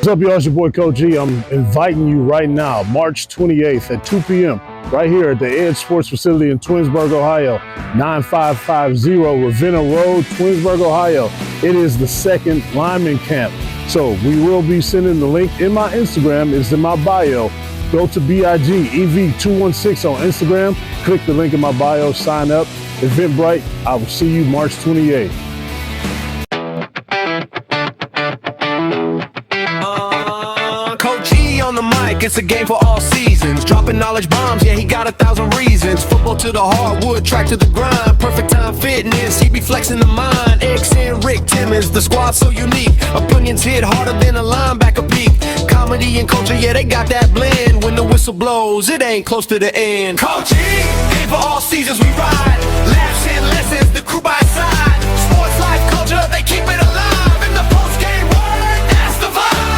up, y'all? It's your boy, Coach G. I'm inviting you right now, March 28th at 2 p.m., right here at the Edge Sports Facility in Twinsburg, Ohio, 9550 Ravenna Road, Twinsburg, Ohio. It is the second lineman camp. So we will be sending the link in my Instagram. It's in my bio. Go to BIGEV216 on Instagram. Click the link in my bio. Sign up. Eventbrite. I will see you March 28th. Coach G on the mic, it's a game for all seasons. Dropping knowledge bombs, yeah, he got 1,000 reasons. Football to the hardwood, track to the grind. Perfect time fitness, he be flexing the mind. X and Rick Timmons, the squad so unique. Opinions hit harder than a linebacker peak. Comedy and culture, yeah, they got that blend. When the whistle blows, it ain't close to the end. Coach G, game for all seasons, we ride. Laughs and lessons, the crew by his side. Sports, life, culture, they keep it alive. In the post-game word, that's the vibe.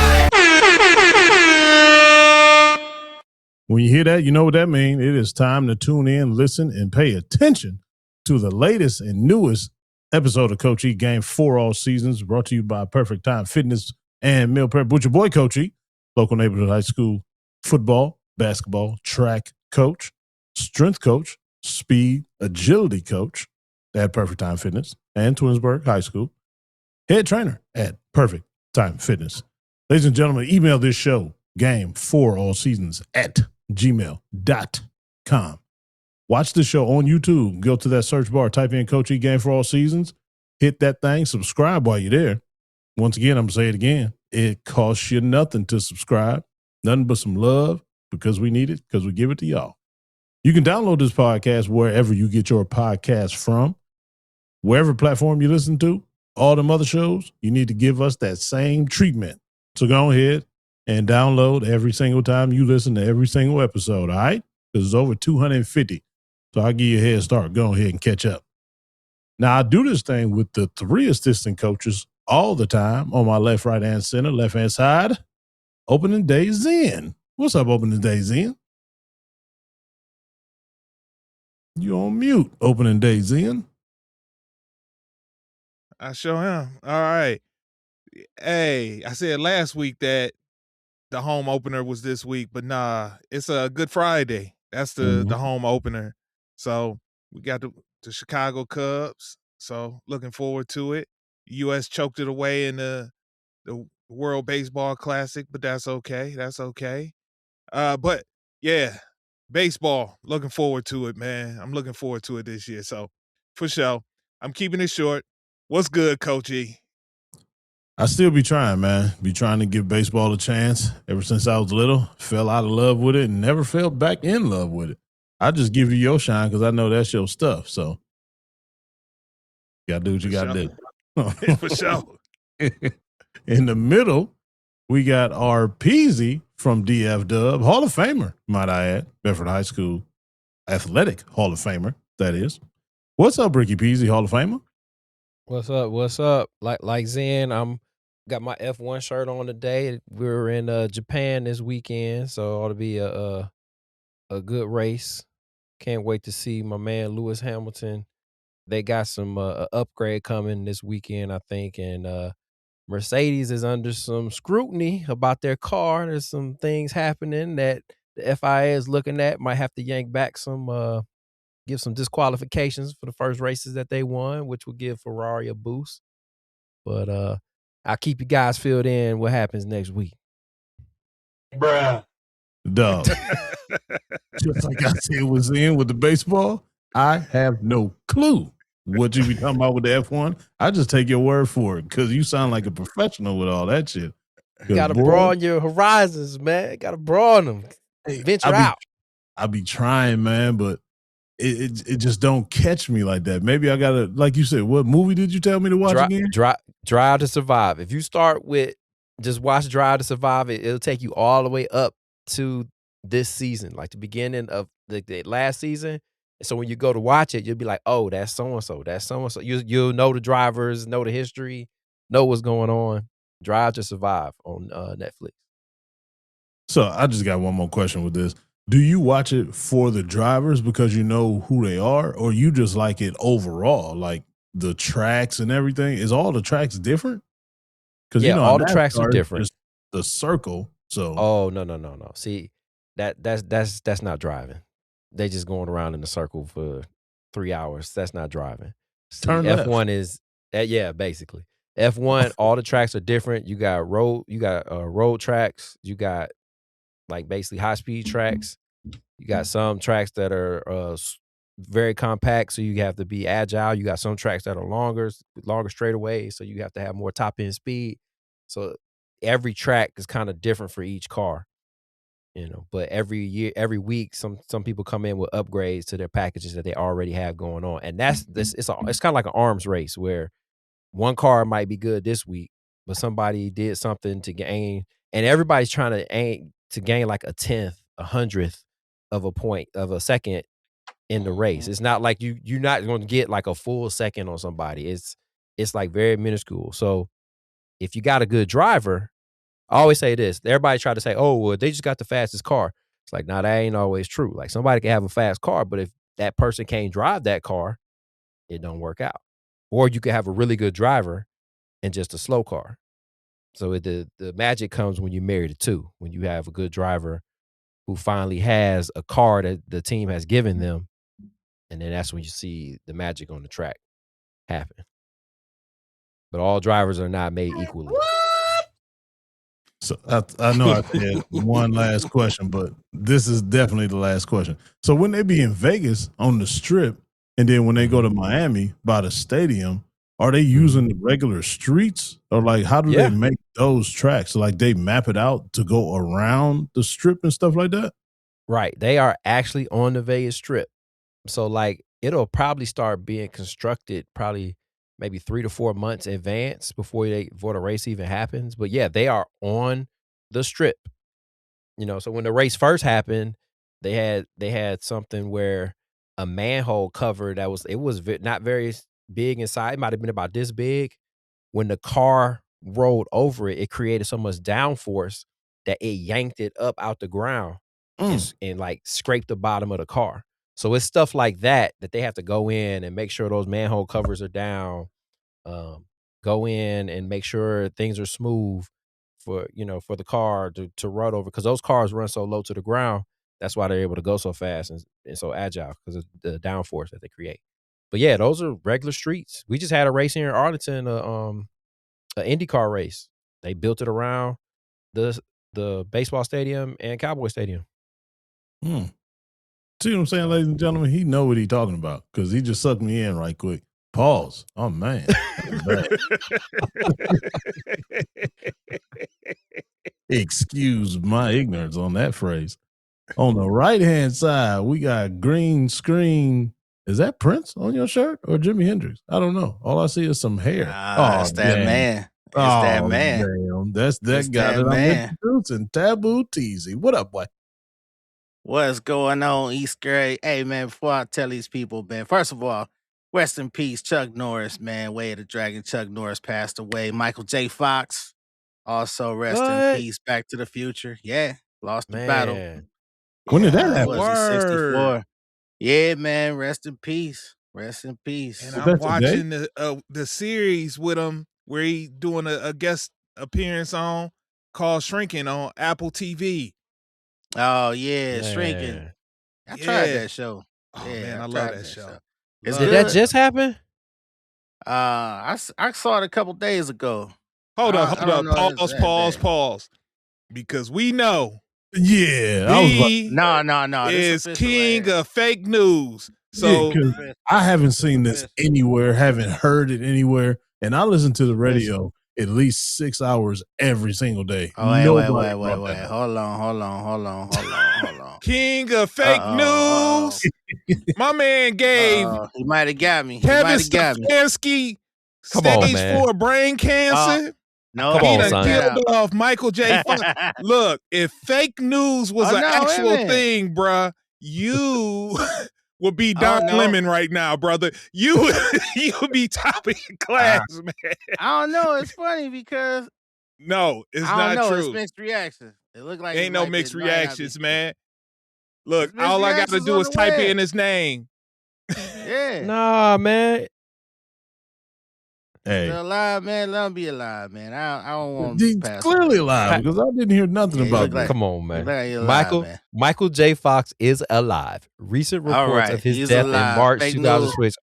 When you hear that, you know what that means. It is time to tune in, listen, and pay attention to the latest and newest episode of Coach E Game for All Seasons, brought to you by Perfect Time Fitness and Meal Prep with your boy, Coach E, local neighborhood high school football, basketball, track coach, strength coach, speed, agility coach at Perfect Time Fitness and Twinsburg High School, head trainer at Perfect Time Fitness. Ladies and gentlemen, email this show, game for all seasons at gmail.com. Watch the show on YouTube. Go to that search bar, type in Coach E Game for All Seasons, hit that thing, subscribe while you're there. Once again, I'm going to say it again. It costs you nothing to subscribe, nothing but some love, because we need it, because we give it to y'all. You can download this podcast wherever you get your podcast from, wherever platform you listen to, all them other shows, you need to give us that same treatment. So go ahead and download every single time you listen to every single episode, all right? Because it's over 250. So I'll give you a head start. Go ahead and catch up. Now, I do this thing with the 3 assistant coaches all the time on my left, right, and center, left-hand side. Opening Day Zen. What's up, Opening Day Zen? You on mute, Opening Day Zen. I sure am. All right. Hey, I said last week that the home opener was this week, but nah, it's a Good Friday. That's the home opener. So we got the Chicago Cubs. So looking forward to it. U.S. choked it away in the World Baseball Classic, but that's okay. That's okay. But yeah, baseball. Looking forward to it, man. I'm looking forward to it this year. So for sure, I'm keeping it short. What's good, Coach E? I still be trying, man. Be trying to give baseball a chance. Ever since I was little, fell out of love with it and never fell back in love with it. I just give you your shine because I know that's your stuff. So you got to do what you got to do. For sure. In the middle, we got our Peasy from DF Dub, Hall of Famer, might I add, Bedford High School Athletic Hall of Famer, that is. What's up, Ricky Peasy, Hall of Famer? What's up? What's up? Like Zen, got my F1 shirt on today. We're in Japan this weekend, so it ought to be a good race. Can't wait to see my man Lewis Hamilton. They got some upgrade coming this weekend, I think, and Mercedes is under some scrutiny about their car. There's some things happening that the FIA is looking at. Might have to yank back some, give some disqualifications for the first races that they won, which will give Ferrari a boost. But I'll keep you guys filled in what happens next week. Bruh. Dog. Just like I said was in with the baseball, I have no clue what you be talking about with the F1. I just take your word for it because you sound like a professional with all that shit. You got to broaden your horizons, man. Got to broaden them. Venture out. I be trying, man, but it just don't catch me like that. Maybe I got to, like you said, what movie did you tell me to watch again? Drive to Survive. If you start with just watch Drive to Survive, it'll take you all the way up to this season, like the beginning of the last season. So when you go to watch it, you'll be like, oh, that's so-and-so. That's so-and-so. You'll know the drivers, know the history, know what's going on. Drive to Survive on Netflix. So I just got one more question with this. Do you watch it for the drivers because you know who they are, or you just like it overall, like the tracks and everything? Is all the tracks different? Yeah, all the tracks are different. the circle. So Oh, no. See, that's not driving. They just going around in a circle for 3 hours. That's not driving. See, turn left. F1 is yeah, basically. F1, all the tracks are different. You got road tracks, you got like basically high speed tracks. You got some tracks that are very compact, so you have to be agile. You got some tracks that are longer straightaways, so you have to have more top end speed. So every track is kind of different for each car, But every week, some people come in with upgrades to their packages that they already have going on, and that's this. It's kind of like an arms race where one car might be good this week, but somebody did something to gain, and everybody's trying to gain like a 10th, a 100th of a point of a second in the race. It's not like you're not going to get like a full second on somebody. It's like very minuscule. So if you got a good driver, I always say this. Everybody try to say, "Oh, well, they just got the fastest car." It's like, nah, that ain't always true. Like somebody can have a fast car, but if that person can't drive that car, it don't work out. Or you could have a really good driver and just a slow car. So the magic comes when you marry the two. When you have a good driver who finally has a car that the team has given them, and then that's when you see the magic on the track happen. But all drivers are not made equally. So I know I said one last question, but this is definitely the last question. So when they be in Vegas on the strip, and then when they go to Miami by the stadium, are they using the regular streets, or like how do they make those tracks? Like they map it out to go around the strip and stuff like that? Right. They are actually on the Vegas Strip. So like it'll probably start being constructed probably maybe 3 to 4 months in advance before the race even happens. But yeah, they are on the strip. So when the race first happened, they had something where a manhole cover that was not very big inside. It might have been about this big. When the car rolled over it, it created so much downforce that it yanked it up out the ground and like scraped the bottom of the car. So it's stuff like that they have to go in and make sure those manhole covers are down. Go in and make sure things are smooth for the car to run over, because those cars run so low to the ground. That's why they're able to go so fast and so agile, because of the downforce that they create. But yeah, those are regular streets. We just had a race here in Arlington, an IndyCar race. They built it around the baseball stadium and Cowboy Stadium. See what I'm saying, ladies and gentlemen? He know what he talking about because he just sucked me in right quick. Pause. Oh, man. Excuse my ignorance on that phrase. On the right-hand side, we got green screen. Is that Prince on your shirt or Jimi Hendrix? I don't know. All I see is some hair. That's that man. It's that man. Damn. That's that guy that I'm introducing, Taboo Teasy. What up, boy? What's going on, East Gray? Hey, man, before I tell these people, man, first of all, rest in peace, Chuck Norris, man. Way of the Dragon, Chuck Norris passed away. Michael J. Fox, also rest in peace. Back to the Future. Yeah, lost the battle. When did that happen? Was 64. Yeah, man, rest in peace. Rest in peace. And I'm watching the series with him where he doing a guest appearance on called Shrinking on Apple TV. Oh yeah, Shrinking. I tried that show. Oh man, I love that show. Did that just happen? I saw it a couple days ago. Hold up. Pause. Because we know. Yeah. No. Is king of fake news. So I haven't seen this anywhere, haven't heard it anywhere. And I listen to the radio at least 6 hours every single day. Oh, wait. Hold on. King of fake news. My man gave he might have got me. Kevin Stefanski stage 4 brain cancer. No, he done killed off Michael J. Fox. Look, if fake news was an actual thing, bruh, you would be Don Lemon right now, brother. You would be top of your class, man. I don't know. It's funny because no, it's not true. It's mixed reactions. It looked like ain't no mixed reactions, man. Look, all I got to do is type in his name. Yeah. Nah, man. Hey, Still alive, man. Let him be alive, man. I don't want him he's to pass clearly away. alive because I didn't hear nothing Yeah, he about look this. like- Come on, He man. look like he alive, man. Michael J. Fox is alive. Recent All reports right, of his he's death in alive. March Fake 2006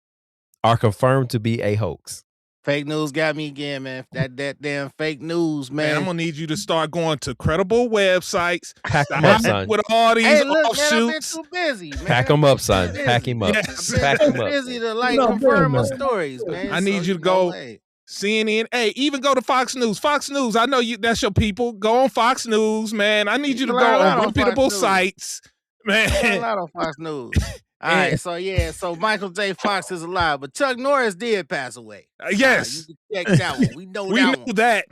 are confirmed to be a hoax. Fake news got me again, man. That damn fake news, Man, I'm man. gonna need you to start going to credible websites. Pack him up, Stop son. with all these Hey, look, man, offshoots. I've been too busy, man. Pack him up, son. Pack him up. Yes. I've Pack been him too up. busy to No, confirm my man. stories, man. I need So, you to go hey. CNN. Hey, even go to Fox News. Fox News. I know you. That's your people. Go on Fox News, man. I need you to Learn go a lot on on Fox reputable News. sites, Learn a man. lot on Fox News. All right, so Michael J. Fox is alive, but Chuck Norris did pass away. Yes, You can check that one. We know we that know one. that.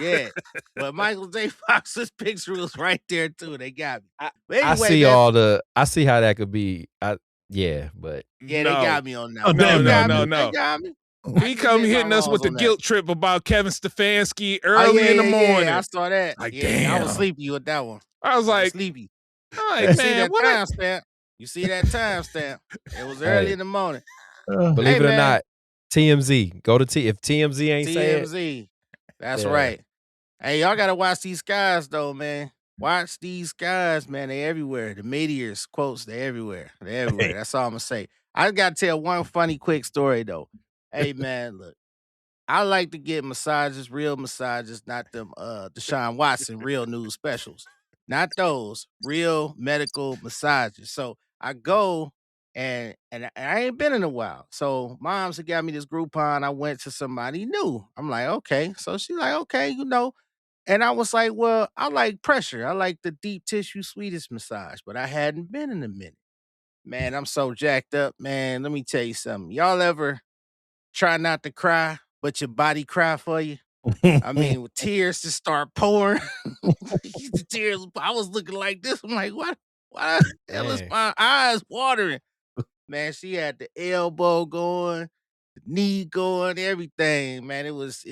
Yeah, but Michael J. Fox's picture was right there too. They got me. But I anyway, see man, I see how that could be. Yeah, but yeah, no. they got me on that. Oh, one. damn, They got no, me. no. They got me. He come hitting us with the guilt trip about Kevin Stefanski early in the morning. Yeah, I saw that. Like, yeah, I was damn. sleepy with that one. I was like, sleepy. all You right, see man, that what? timestamp? You see that timestamp? It was early Hey. in the morning. believe it or man. not, TMZ. Go to if TMZ ain't say it. TMZ. That's Yeah. right. Hey, y'all gotta watch these skies though, man. Watch these skies, man. They everywhere. The meteors, quotes, they're everywhere. They're everywhere. That's all I'm gonna say. I gotta tell one funny quick story though. Hey man, look. I like to get massages, real massages, not them Deshaun Watson real news specials. Not those, real medical massages. So I go and I ain't been in a while. So moms had got me this Groupon. I went to somebody new. I'm like, okay. So she like, okay, you know. And I was like, well, I like pressure. I like the deep tissue Swedish massage, but I hadn't been in a minute. Man, I'm so jacked up, man. Let me tell you something. Y'all ever try not to cry, but your body cry for you? I mean, with tears just start pouring. The tears, I was looking like this. I'm like, what? Why the hell is Man. my eyes watering? Man, she had the elbow going, the knee going, everything. Man, it was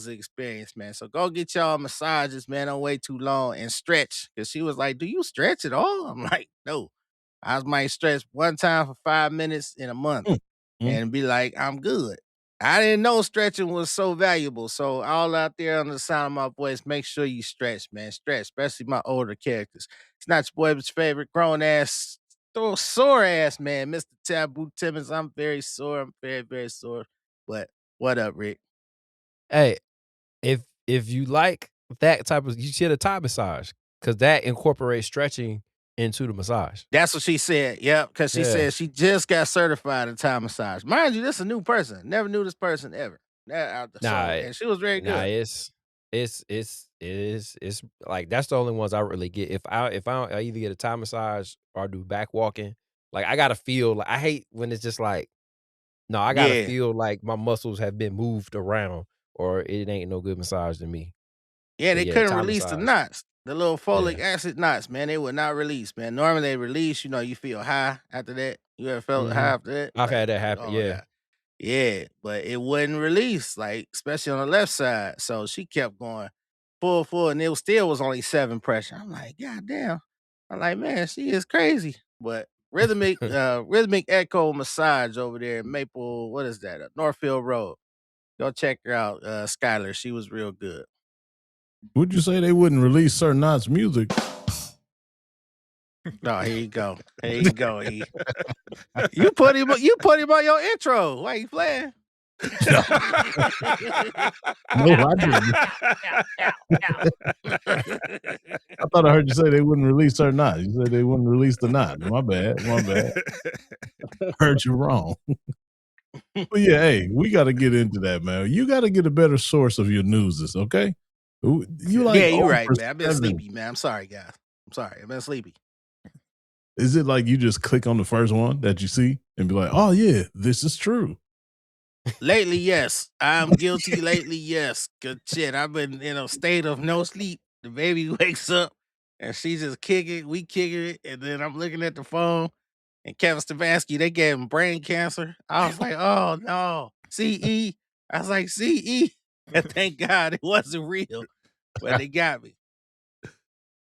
an experience, man. So go get y'all massages, man. Don't wait too long and stretch. Cause she was like, do you stretch at all? I'm like, no. I might stretch one time for 5 minutes in a month and be like, I'm good. I didn't know stretching was so valuable. So all out there on the sound of my voice, make sure you stretch, man. Stretch, especially my older characters. It's not your boy's favorite grown ass, sore ass man, Mr. Taboo Timmons. I'm very sore. I'm very, very sore. But what up, Rick? Hey, if you like that type of, you should a Thai massage because that incorporates stretching into the massage. That's what she said. Yep, because she said she just got certified in Thai massage. Mind you, this is a new person. Never knew this person ever. And she was very good. Nah, it's like that's the only ones I really get. If I either get a Thai massage or I do back walking. Like I gotta feel like I hate when it's just like, no, I gotta Yeah. feel like my muscles have been moved around or it ain't no good massage to me. Yeah, But they yeah, couldn't Thai release the massage. knots. The little folic acid knots, man, they would not release, man. Normally they release, you know, you feel high after that. You ever felt high after that? I've had that like, happen. oh, Yeah. Yeah, but it wouldn't release, like, especially on the left side. So she kept going full, and it still was only 7 pressure. I'm like, God damn. I'm like, man, she is crazy. But rhythmic echo massage over there in Maple, what is that? Northfield Road. Go check her out, Skylar. She was real good. Would you say they wouldn't release certain knots music? Oh, here you go. Here you go, E. You put him on your intro. Why you playing? No, I didn't. I thought I heard you say they wouldn't release certain knots. You said they wouldn't release the knot. My bad. Heard you wrong. But yeah, hey, we got to get into that, man. You got to get a better source of your news, okay? You like yeah, you're right, over man. I've been 7. sleepy, man. I'm sorry, guys. I'm sorry. I've been sleepy. Is it like you just click on the first one that you see and be like, oh, yeah, this is true? Lately, yes. I'm guilty lately, yes. Cause shit, I've been in a state of no sleep. The baby wakes up and she just kicking, we kicking it, and then I'm looking at the phone and Kevin Stefanski, they gave him brain cancer. I was like, oh no. CE. I was like, CE. And thank God it wasn't real. But they got me.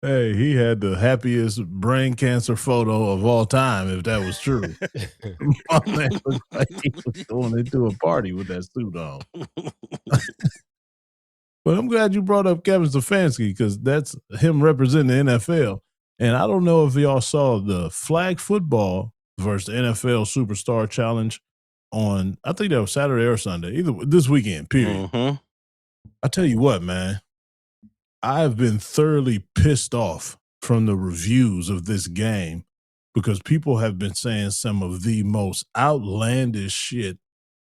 Hey, he had the happiest brain cancer photo of all time, if that was true. My man looked like he was going into a party with that suit on. But I'm glad you brought up Kevin Stefanski because that's him representing the NFL. And I don't know if y'all saw the flag football versus the NFL Superstar Challenge on, I think that was Saturday or Sunday, either this weekend, period. Mm-hmm. I tell you what, man, I've been thoroughly pissed off from the reviews of this game because people have been saying some of the most outlandish shit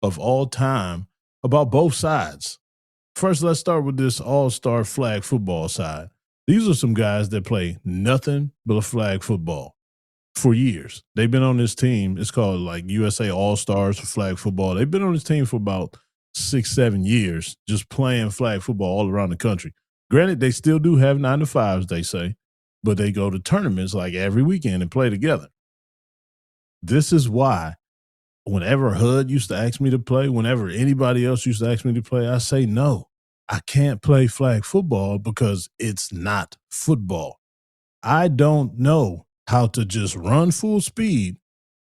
of all time about both sides. First, let's start with this all-star flag football side. These are some guys that play nothing but flag football for years. They've been on this team. It's called like USA All-Stars for flag football. They've been on this team for about 6-7 years, just playing flag football all around the country. Granted, they still do have 9-to-5s, they say, but they go to tournaments like every weekend and play together. This is why whenever HUD used to ask me to play, whenever anybody else used to ask me to play, I say no. I can't play flag football because it's not football. I don't know how to just run full speed,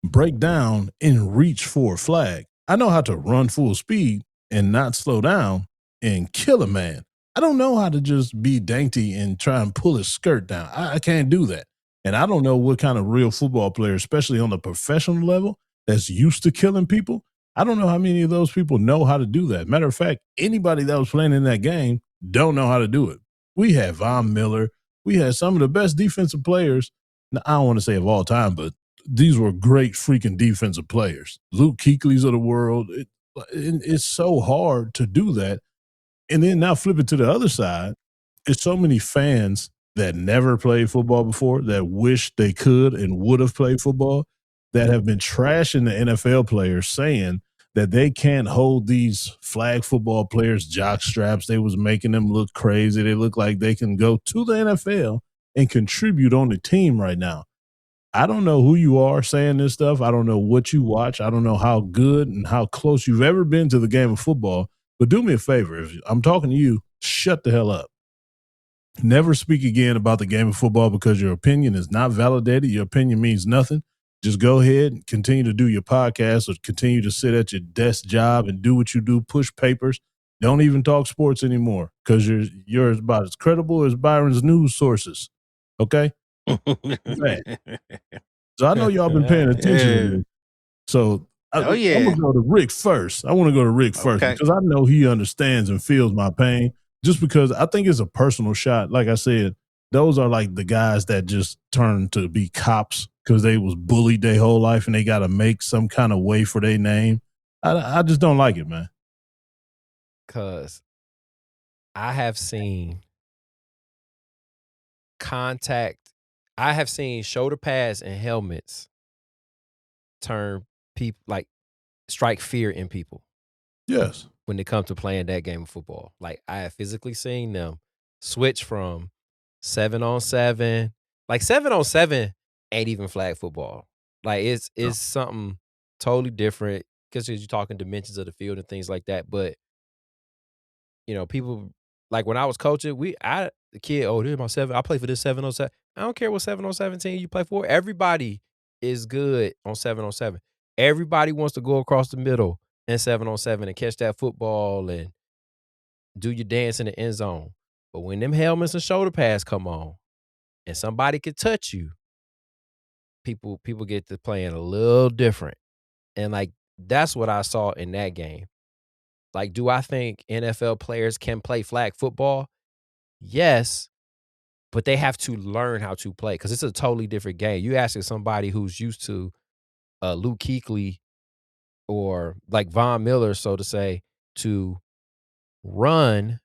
break down, and reach for a flag. I know how to run full speed and not slow down and kill a man. I don't know how to just be dainty and try and pull his skirt down. I can't do that. And I don't know what kind of real football player, especially on the professional level, that's used to killing people. I don't know how many of those people know how to do that. Matter of fact, anybody that was playing in that game don't know how to do it. We had Von Miller. We had some of the best defensive players. Now, I don't want to say of all time, but these were great freaking defensive players. Luke Kuechly's of the world. It's so hard to do that. And then now flip it to the other side. There's so many fans that never played football before that wish they could and would have played football that have been trashing the NFL players saying that they can't hold these flag football players jock straps. They was making them look crazy. They look like they can go to the NFL and contribute on the team right now. I don't know who you are saying this stuff. I don't know what you watch. I don't know how good and how close you've ever been to the game of football. But do me a favor. If I'm talking to you, shut the hell up. Never speak again about the game of football because your opinion is not validated. Your opinion means nothing. Just go ahead and continue to do your podcast or continue to sit at your desk job and do what you do, push papers. Don't even talk sports anymore because you're about as credible as Byron's news sources. Okay? Man. So I know y'all been paying attention to this. So I'm going to go to Rick first. I want to go to Rick first because I know he understands and feels my pain. Just because I think it's a personal shot. Like I said, those are like the guys that just turn to be cops because they was bullied their whole life and they got to make some kind of way for their name. I just don't like it, man. Because I have seen I have seen shoulder pads and helmets turn people, like strike fear in people. Yes. When it comes to playing that game of football. Like I have physically seen them switch from 7-on-7. Like 7-on-7 ain't even flag football. Like it's something totally different because you're talking dimensions of the field and things like that. But people like when I was coaching, the kid, this is my 7. I play for this 7-on-7. I don't care what 7-on-7 team you play for. Everybody is good on 7-on-7. Everybody wants to go across the middle and 7-on-7 and catch that football and do your dance in the end zone. But when them helmets and shoulder pads come on and somebody could touch you, people get to playing a little different. And like that's what I saw in that game. Like, do I think NFL players can play flag football? Yes, but they have to learn how to play because it's a totally different game. You asking somebody who's used to Luke Kuechly or like Von Miller, so to say, to run,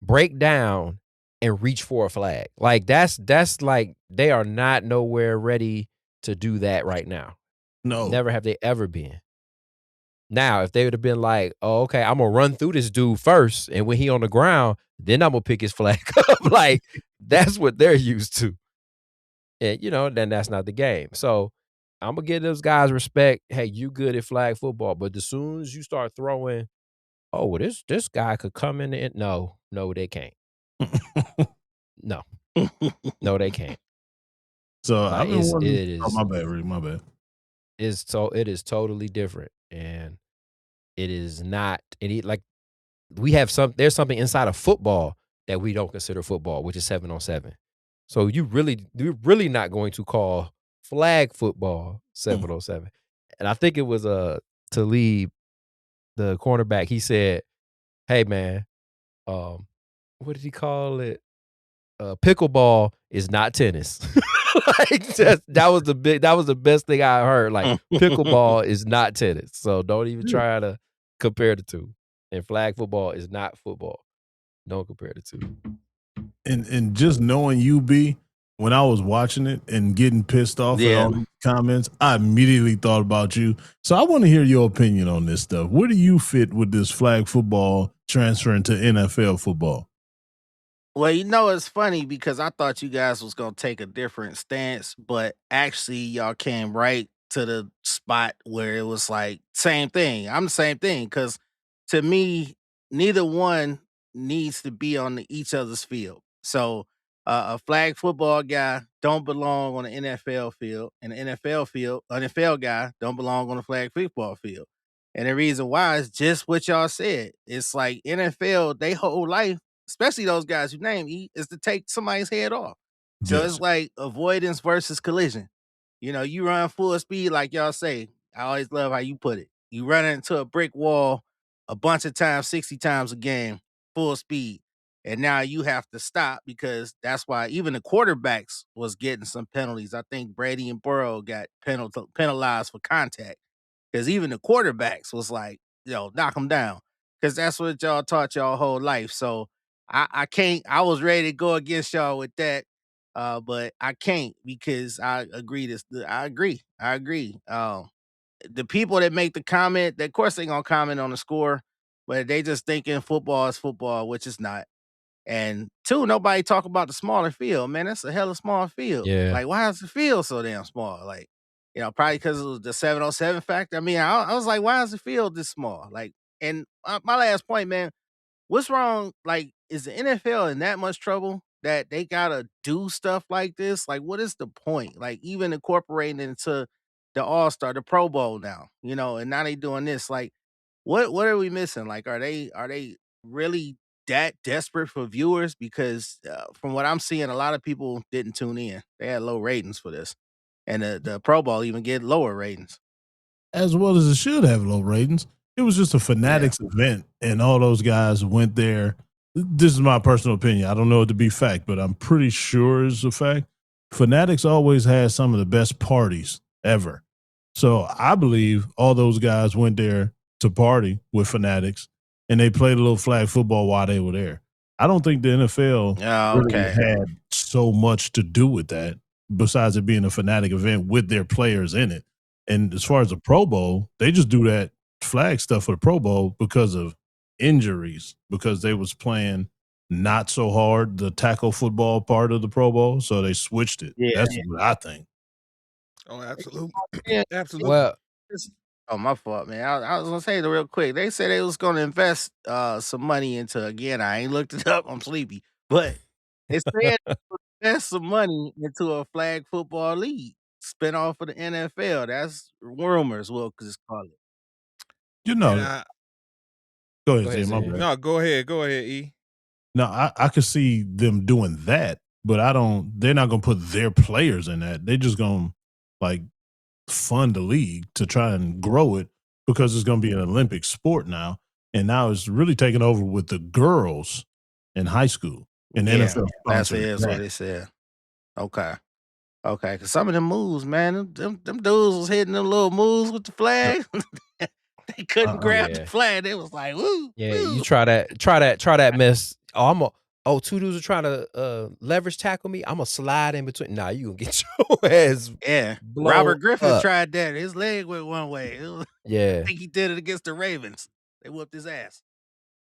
break down, and reach for a flag. Like that's like they are not nowhere ready to do that right now. No. Never have they ever been. Now, if they would have been like, oh, okay, I'm going to run through this dude first, and when he on the ground, then I'm going to pick his flag up. Like, that's what they're used to. And, then that's not the game. So I'm going to give those guys respect. Hey, you good at flag football. But as soon as you start throwing, oh, well, this guy could come in and no, they can't. No. No, they can't. So Like I've been wondering. it Oh, is my bad, Rick. My bad. it is totally different, and it is not. Like we have there's something inside of football that we don't consider football, which is 7-on-7. So you're really not going to call flag football 7-on-7. And I think it was Talib, the cornerback. He said, "Hey man, um, what did he call it? Pickleball is not tennis." Like that was the best thing I heard. Like pickleball is not tennis, so don't even try to compare the two. And flag football is not football. Don't compare the two. And just knowing you, B, when I was watching it and getting pissed off at Yeah. all these comments, I immediately thought about you. So I want to hear your opinion on this stuff. Where do you fit with this flag football transferring to NFL football? Well, it's funny because I thought you guys was gonna take a different stance, but actually y'all came right to the spot where it was like same thing. I'm the same thing because to me, neither one needs to be on each other's field. So a flag football guy don't belong on the NFL field, and an NFL guy don't belong on the flag football field. And the reason why is just what y'all said. It's like NFL, they whole life, especially those guys you name, is to take somebody's head off. So Yes. it's like avoidance versus collision. You run full speed, like y'all say. I always love how you put it. You run into a brick wall a bunch of times, 60 times a game, full speed. And now you have to stop because that's why even the quarterbacks was getting some penalties. I think Brady and Burrow got penalized for contact because even the quarterbacks was like, knock them down. Because that's what y'all taught y'all whole life. So I can't, I was ready to go against y'all with that. But I can't because I agree. I agree. I agree. The people that make the comment, of course, they gonna comment on the score, but they just thinking football is football, which is not. And two, nobody talk about the smaller field. Man, that's a hella small field. Yeah. Like, why is the field so damn small? Like, probably because it was the 7-on-7 factor. I mean, I was like, why is the field this small? Like, and my last point, man, what's wrong? Like, is the NFL in that much trouble that they gotta do stuff like this? Like, what is the point? Like, even incorporating it into the All-Star, the Pro Bowl now, and now they doing this. Like, what are we missing? Like, are they really that desperate for viewers? Because from what I'm seeing, a lot of people didn't tune in. They had low ratings for this, and the Pro Bowl even get lower ratings. As well as it should have low ratings. It was just a Yeah, Fanatics event, and all those guys went there. This is my personal opinion. I don't know it to be fact, but I'm pretty sure it's a fact. Fanatics always has some of the best parties ever. So I believe all those guys went there to party with Fanatics, and they played a little flag football while they were there. I don't think the NFL yeah, really okay, had so much to do with that, besides it being a Fanatic event with their players in it. And as far as the Pro Bowl, they just do that flag stuff for the Pro Bowl because of injuries, because they was playing not so hard the tackle football part of the Pro Bowl, so they switched it. yeah, That's what I think. Oh, absolutely. yeah. Absolutely. Well, Oh, my fault, man. I was gonna say it real quick. They said they was gonna invest some money into, again, I ain't looked it up, I'm sleepy. But they said invest some money into a flag football league, spin off of the NFL. That's rumors, we'll just call it. You And know, go go ahead, ahead, Zay, my Zen. bad. no, go ahead. Go ahead, E. No, I could see them doing that, but they're not gonna put their players in that. They're just gonna like fund the league to try and grow it because it's gonna be an Olympic sport now. And now it's really taking over with the girls in high school. And the Yeah, NFL that's sponsored what that. they said. Okay. Okay, because some of them moves, man, them dudes was hitting them little moves with the flag. They couldn't grab the Yeah. flag. They was like, woo, Yeah, you woo. try that mess. Two dudes are trying to leverage tackle me. I'm gonna slide in between. Nah, you gonna get your ass Yeah, blown Robert Griffin up. tried that. His leg went one way. I Yeah. think he did it against the Ravens. They whooped his ass.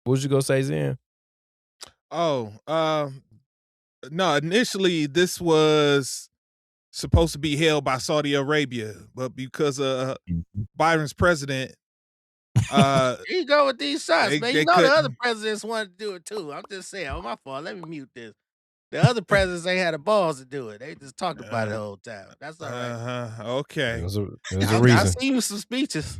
What was you gonna say, Zen? Oh, no, initially this was supposed to be held by Saudi Arabia, but because Mhm. Byron's president, Here you go with these shots, man. You they know the other couldn't. presidents wanted to do it too. I'm just saying. Oh, my fault. Let me mute this. The other presidents ain't had the balls to do it. They just talked about it the whole time. That's all right. Okay. It was a I reason. seen some speeches.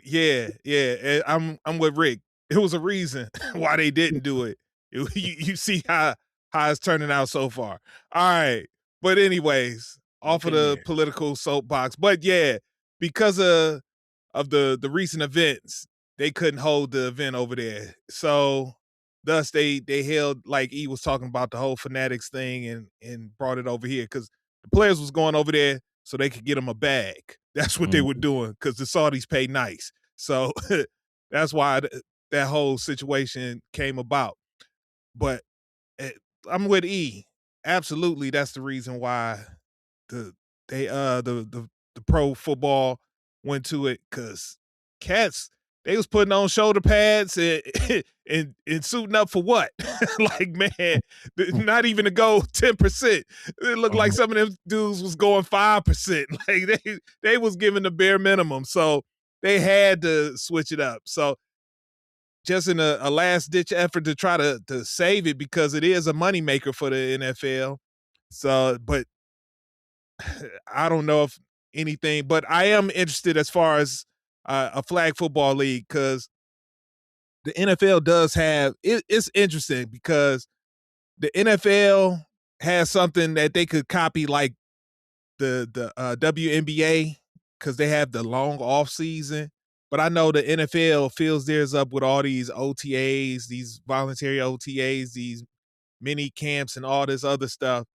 Yeah. And I'm with Rick. It was a reason why they didn't do it. You see how it's turning out so far. All right. But anyways, off of the political soapbox. But yeah, because of the recent events, they couldn't hold the event over there. So thus they held, like E was talking about, the whole Fanatics thing and brought it over here because the players was going over there so they could get them a bag. That's what they were doing because the Saudis pay nice. So that's why that whole situation came about. But I'm with E. Absolutely, that's the reason why the pro football went to it, because cats, they was putting on shoulder pads and suiting up for what? Like, man, not even to go 10%. It looked like some of them dudes was going 5%. Like they was giving the bare minimum. So they had to switch it up. So just in a last ditch effort to try to save it, because it is a moneymaker for the NFL. So, but I don't know if anything, but I am interested as far as a flag football league, because the NFL does have it's interesting because the NFL has something that they could copy, like the WNBA, because they have the long off season. But I know the NFL fills theirs up with all these OTAs, these voluntary OTAs, these mini camps and all this other stuff.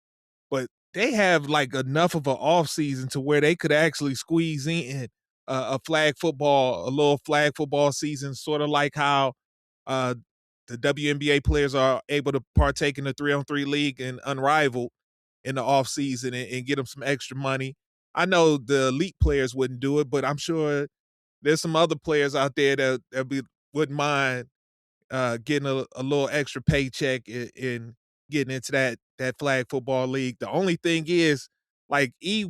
But they have like enough of an off season to where they could actually squeeze in a little flag football season, sort of like how the WNBA players are able to partake in the 3-on-3 league and Unrivaled in the off season and get them some extra money. I know the elite players wouldn't do it, but I'm sure there's some other players out there that wouldn't mind getting a little extra paycheck and getting into that flag football league. The only thing is, like, E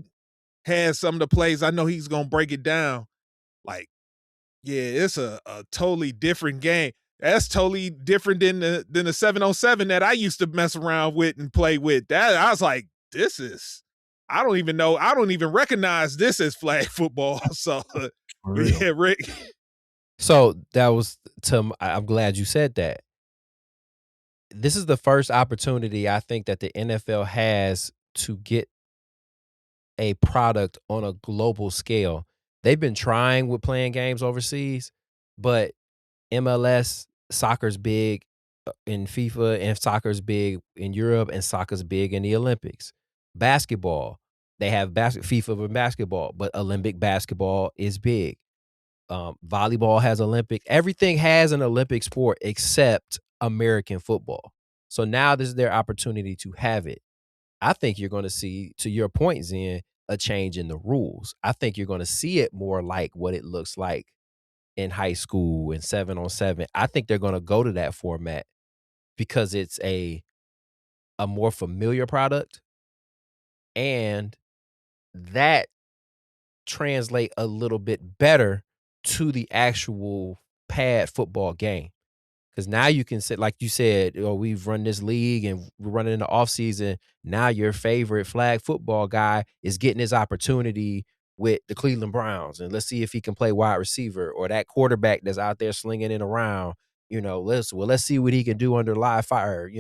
has some of the plays. I know he's gonna break it down. Like, yeah, it's a totally different game. That's totally different than the 7-on-7 that I used to mess around with and play with. That I was like, this is, I don't even know. I don't even recognize this as flag football. So yeah, Rick. So that was I'm glad you said that. This is the first opportunity I think that the NFL has to get a product on a global scale. They've been trying with playing games overseas, but MLS, soccer's big in FIFA, and soccer's big in Europe, and soccer's big in the Olympics. Basketball, they have FIFA and basketball, but Olympic basketball is big. Volleyball has Olympic. Everything has an Olympic sport except American football. So now this is their opportunity to have it. I think you're going to see, to your point, Zen, a change in the rules. I think you're going to see it more like what it looks like in high school and 7-on-7. I think they're going to go to that format because it's a more familiar product, and that translate a little bit better to the actual pad football game. Because now you can say, like you said, oh, we've run this league and we're running in the off season. Now your favorite flag football guy is getting his opportunity with the Cleveland Browns, and let's see if he can play wide receiver, or that quarterback that's out there slinging it around. Let's see what he can do under live fire.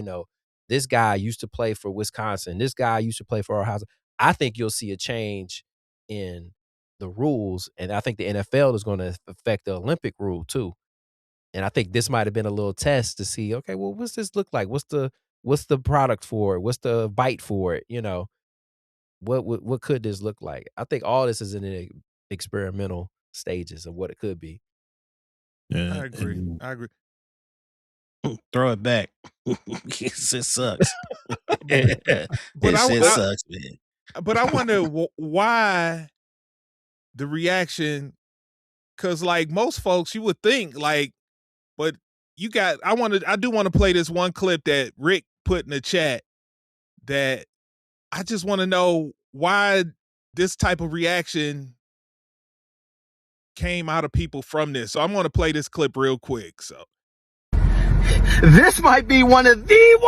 This guy used to play for Wisconsin. This guy used to play for Ohio. I think you'll see a change in the rules, and I think the NFL is going to affect the Olympic rule too. And I think this might have been a little test to see, okay, well, what's this look like? What's the product for it? What's the bite for it? What could this look like? I think all this is in the experimental stages of what it could be. Yeah, I agree. Throw it back. It sucks. But It sucks, man. But I wonder why the reaction, because like most folks, you would think like, but I do want to play this one clip that Rick put in the chat that I just want to know why this type of reaction came out of people from this. So I'm going to play this clip real quick. So this might be one of the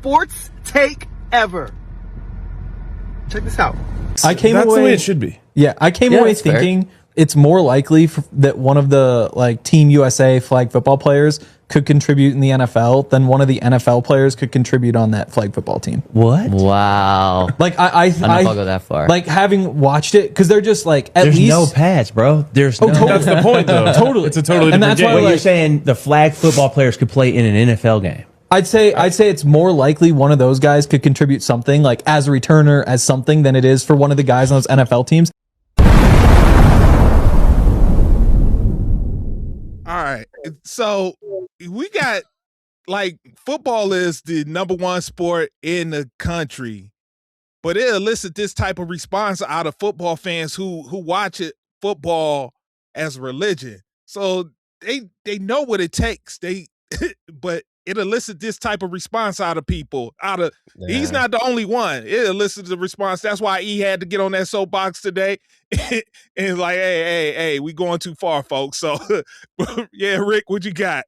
sports take ever. Check this out. I came That's away. the way it should be. Yeah, I came Yeah, away that's fair. thinking it's more likely that one of the like Team USA flag football players could contribute in the NFL than one of the NFL players could contribute on that flag football team. What? Wow. Like I don't know if I'll go that far. Like having watched it, because they're just like at There's least no pads, bro. There's no. totally. That's the point, though. Totally. It's a totally And different that's why, game. Well, like, you're saying the flag football players could play in an NFL game. I'd say it's more likely one of those guys could contribute something like as a returner as something than it is for one of the guys on those NFL teams. All right. So we got like football is the number one sport in the country, but it elicits this type of response out of football fans who watch it football as religion. So they know what it takes. But it elicits this type of response out of people. He's not the only one. It elicits a response. That's why he had to get on that soapbox today. And like, hey, we going too far, folks. So yeah, Rick, what you got?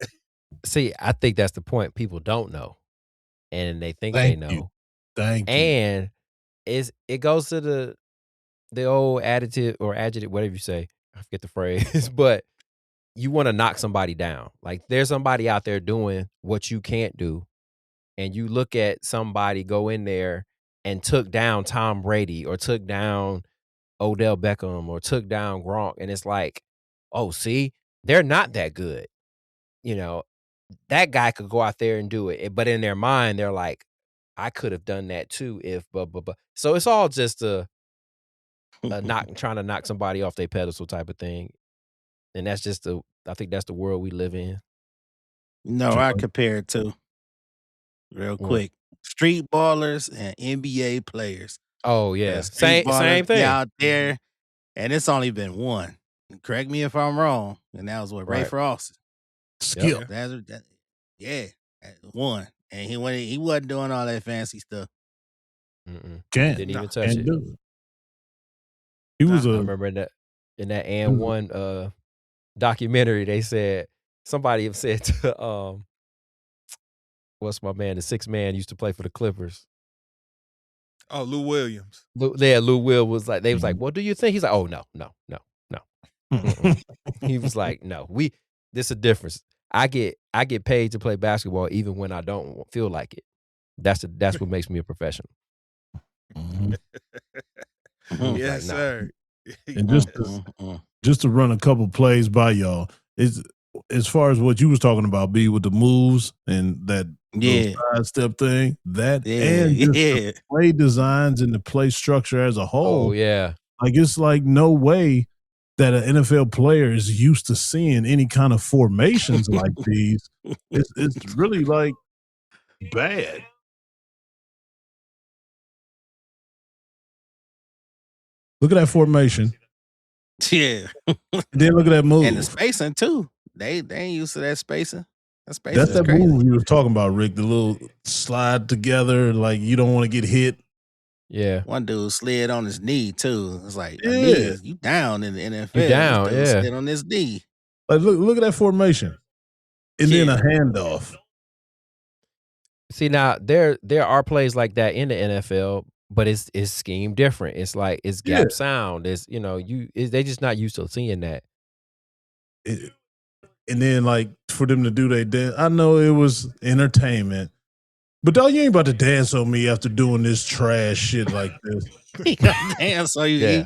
See, I think that's the point. People don't know, and they think Thank they you. know. Thank you. And it goes to the old adjective, whatever you say. I forget the phrase, but you want to knock somebody down. Like there's somebody out there doing what you can't do, and you look at somebody go in there and took down Tom Brady or took down Odell Beckham or took down Gronk, and it's like, oh, see, they're not that good. You know, that guy could go out there and do it, but in their mind, they're like, I could have done that too if blah blah blah. So it's all just a trying to knock somebody off their pedestal type of thing, and that's just I think that's the world we live in. No, I compare it to real What? quick. Street ballers and NBA players. Oh yeah, Street ballers same be thing. out there, and it's only been one. Correct me if I'm wrong. And that was what Ray Right. Frost. Skip. Yeah, one. And he wasn't doing all that fancy stuff. Mm-mm. Can't. Didn't even Nah, touch can't it. do it. He was I a remember in that and one documentary, they said somebody have said to what's my man, the 6th man used to play for the Clippers. Oh, Lou Williams. Lou Will was like, they was like, what do you think? He's like, oh no. Mm-mm. He was like, no, this a difference. I get paid to play basketball even when I don't feel like it. That's what makes me a professional. Mhm. Yes, Like, nah. sir. And just to run a couple plays by y'all, is as far as what you was talking about, B, with the moves and that Yeah. sidestep thing, that Yeah, and just yeah. the play designs and the play structure as a whole. Oh yeah. Like it's like no way that an NFL player is used to seeing any kind of formations like these. It's really like bad. Look at that formation. Yeah. Then look at that move. And the spacing too. They ain't used to that spacing. That spacing That's is that crazy. move you were talking about, Rick. The little slide together, like you don't want to get hit. Yeah. One dude slid on his knee too. It's like a Yeah. knee is, you down in the NFL. You down, This dude yeah. slid on his knee. Like look at that formation, and then a handoff. See, now there are plays like that in the NFL, but it's schemed different. It's like it's gap sound. It's they just not used to seeing that. And then like for them to do their dance, I know it was entertainment, but dog, you ain't about to dance on me after doing this trash shit like this. He got damn. So you, Yeah.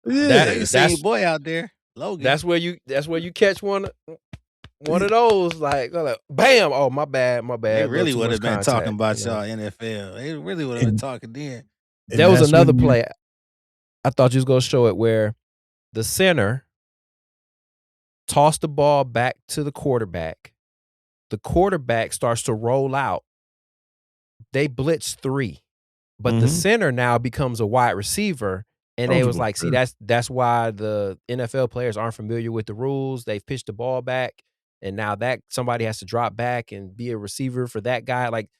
Yeah, you see your boy out there, Logan. That's where you catch one of those like bam. Oh my bad. They really Too would much have been contact, talking about you know? y'all NFL. They really would have been talking then. And There was that's another when you- play. I thought you was gonna show it where the center tossed the ball back to the quarterback. The quarterback starts to roll out. They blitz 3, but the center now becomes a wide receiver. And they was like, see, that's why the NFL players aren't familiar with the rules. They've pitched the ball back, and now that somebody has to drop back and be a receiver for that guy. Like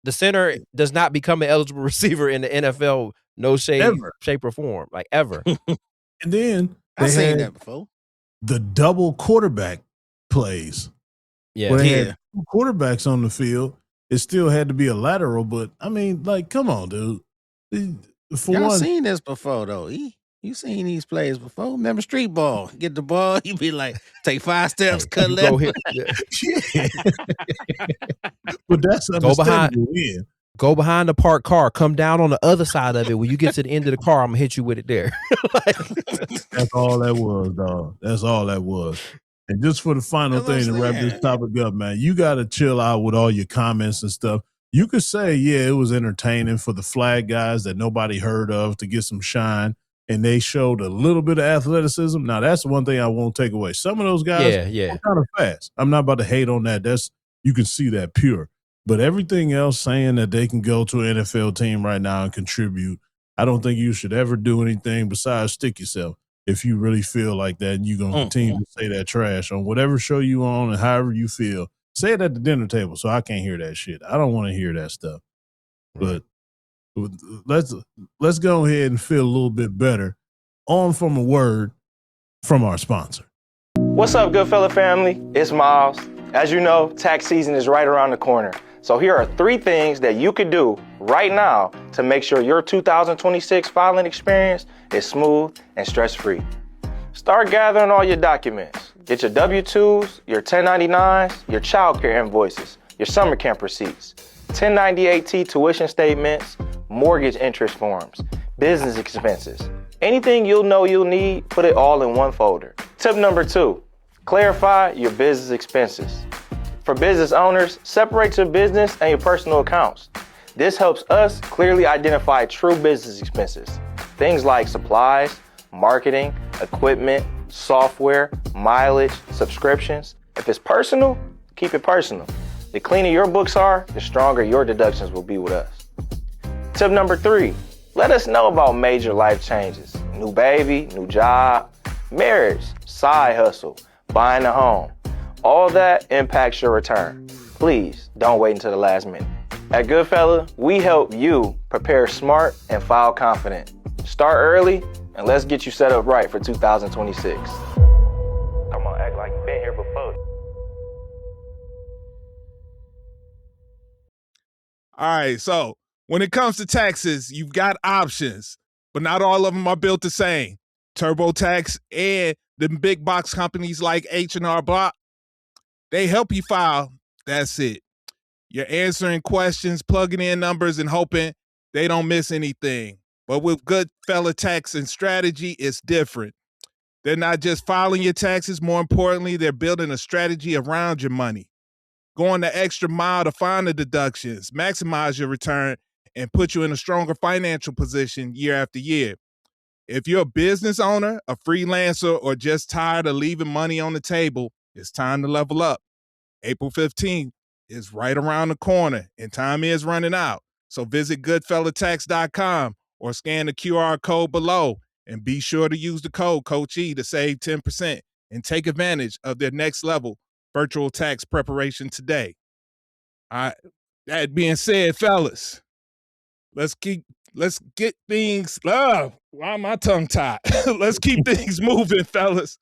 the center does not become an eligible receiver in the NFL, no shape or form, like ever. And then I they seen had that before. the double quarterback plays. Yeah. Where they Yeah. had 2 quarterbacks on the field, it still had to be a lateral. But I mean, like, come on, dude. For Y'all one, seen this before though. You seen these plays before? Remember street ball? Get the ball, you be like, take 5 steps, cut You left. go hit, yeah. But that's Go behind. understandable. Yeah. go behind the parked car, come down on the other side of it. When you get to the end of the car, I'm gonna hit you with it there. That's all that was, dog. That's all that was. And just for the final That's thing what to I'm wrap this saying. topic up, man, you got to chill out with all your comments and stuff. You could say, yeah, it was entertaining for the flag guys that nobody heard of to get some shine, and they showed a little bit of athleticism. Now, that's the one thing I won't take away. Some of those guys Yeah. are kind of fast. I'm not about to hate on that. That's, you can see that pure. But everything else saying that they can go to an NFL team right now and contribute, I don't think you should ever do anything besides stick yourself. If you really feel like that and you're going to continue to say that trash on whatever show you on and however you feel, say it at the dinner table so I can't hear that shit. I don't want to hear that stuff. But let's go ahead and feel a little bit better on from a word from our sponsor. What's up, Goodfella family? It's Miles. As you know, tax season is right around the corner. So here are 3 things that you could do right now to make sure your 2026 filing experience is smooth and stress-free. Start gathering all your documents. Get your W-2s, your 1099s, your childcare invoices, your summer camp receipts, 1098T tuition statements, mortgage interest forms, business expenses. Anything you'll know you'll need, put it all in one folder. Tip number 2, clarify your business expenses. For business owners, separate your business and your personal accounts. This helps us clearly identify true business expenses. Things like supplies, marketing, equipment, software, mileage, subscriptions. If it's personal, keep it personal. The cleaner your books are, the stronger your deductions will be with us. Tip number 3, let us know about major life changes. New baby, new job, marriage, side hustle, buying a home. All that impacts your return. Please don't wait until the last minute. At Goodfella, we help you prepare smart and file confident. Start early and let's get you set up right for 2026. Come on, act like you've been here before. All right, so when it comes to taxes, you've got options, but not all of them are built the same. TurboTax and the big box companies like H&R Block, they help you file. That's it. You're answering questions, plugging in numbers, and hoping they don't miss anything. But with Goodfella Tax and Strategy, it's different. They're not just filing your taxes. More importantly, they're building a strategy around your money, going the extra mile to find the deductions, maximize your return, and put you in a stronger financial position year after year. If you're a business owner, a freelancer, or just tired of leaving money on the table, it's time to level up. April 15th is right around the corner, and time is running out. So visit goodfellatax.com or scan the QR code below, and be sure to use the code Coach E to save 10% and take advantage of their next level virtual tax preparation today. All right. That being said, fellas, let's get things. Why am I tongue tied? Let's keep things moving, fellas.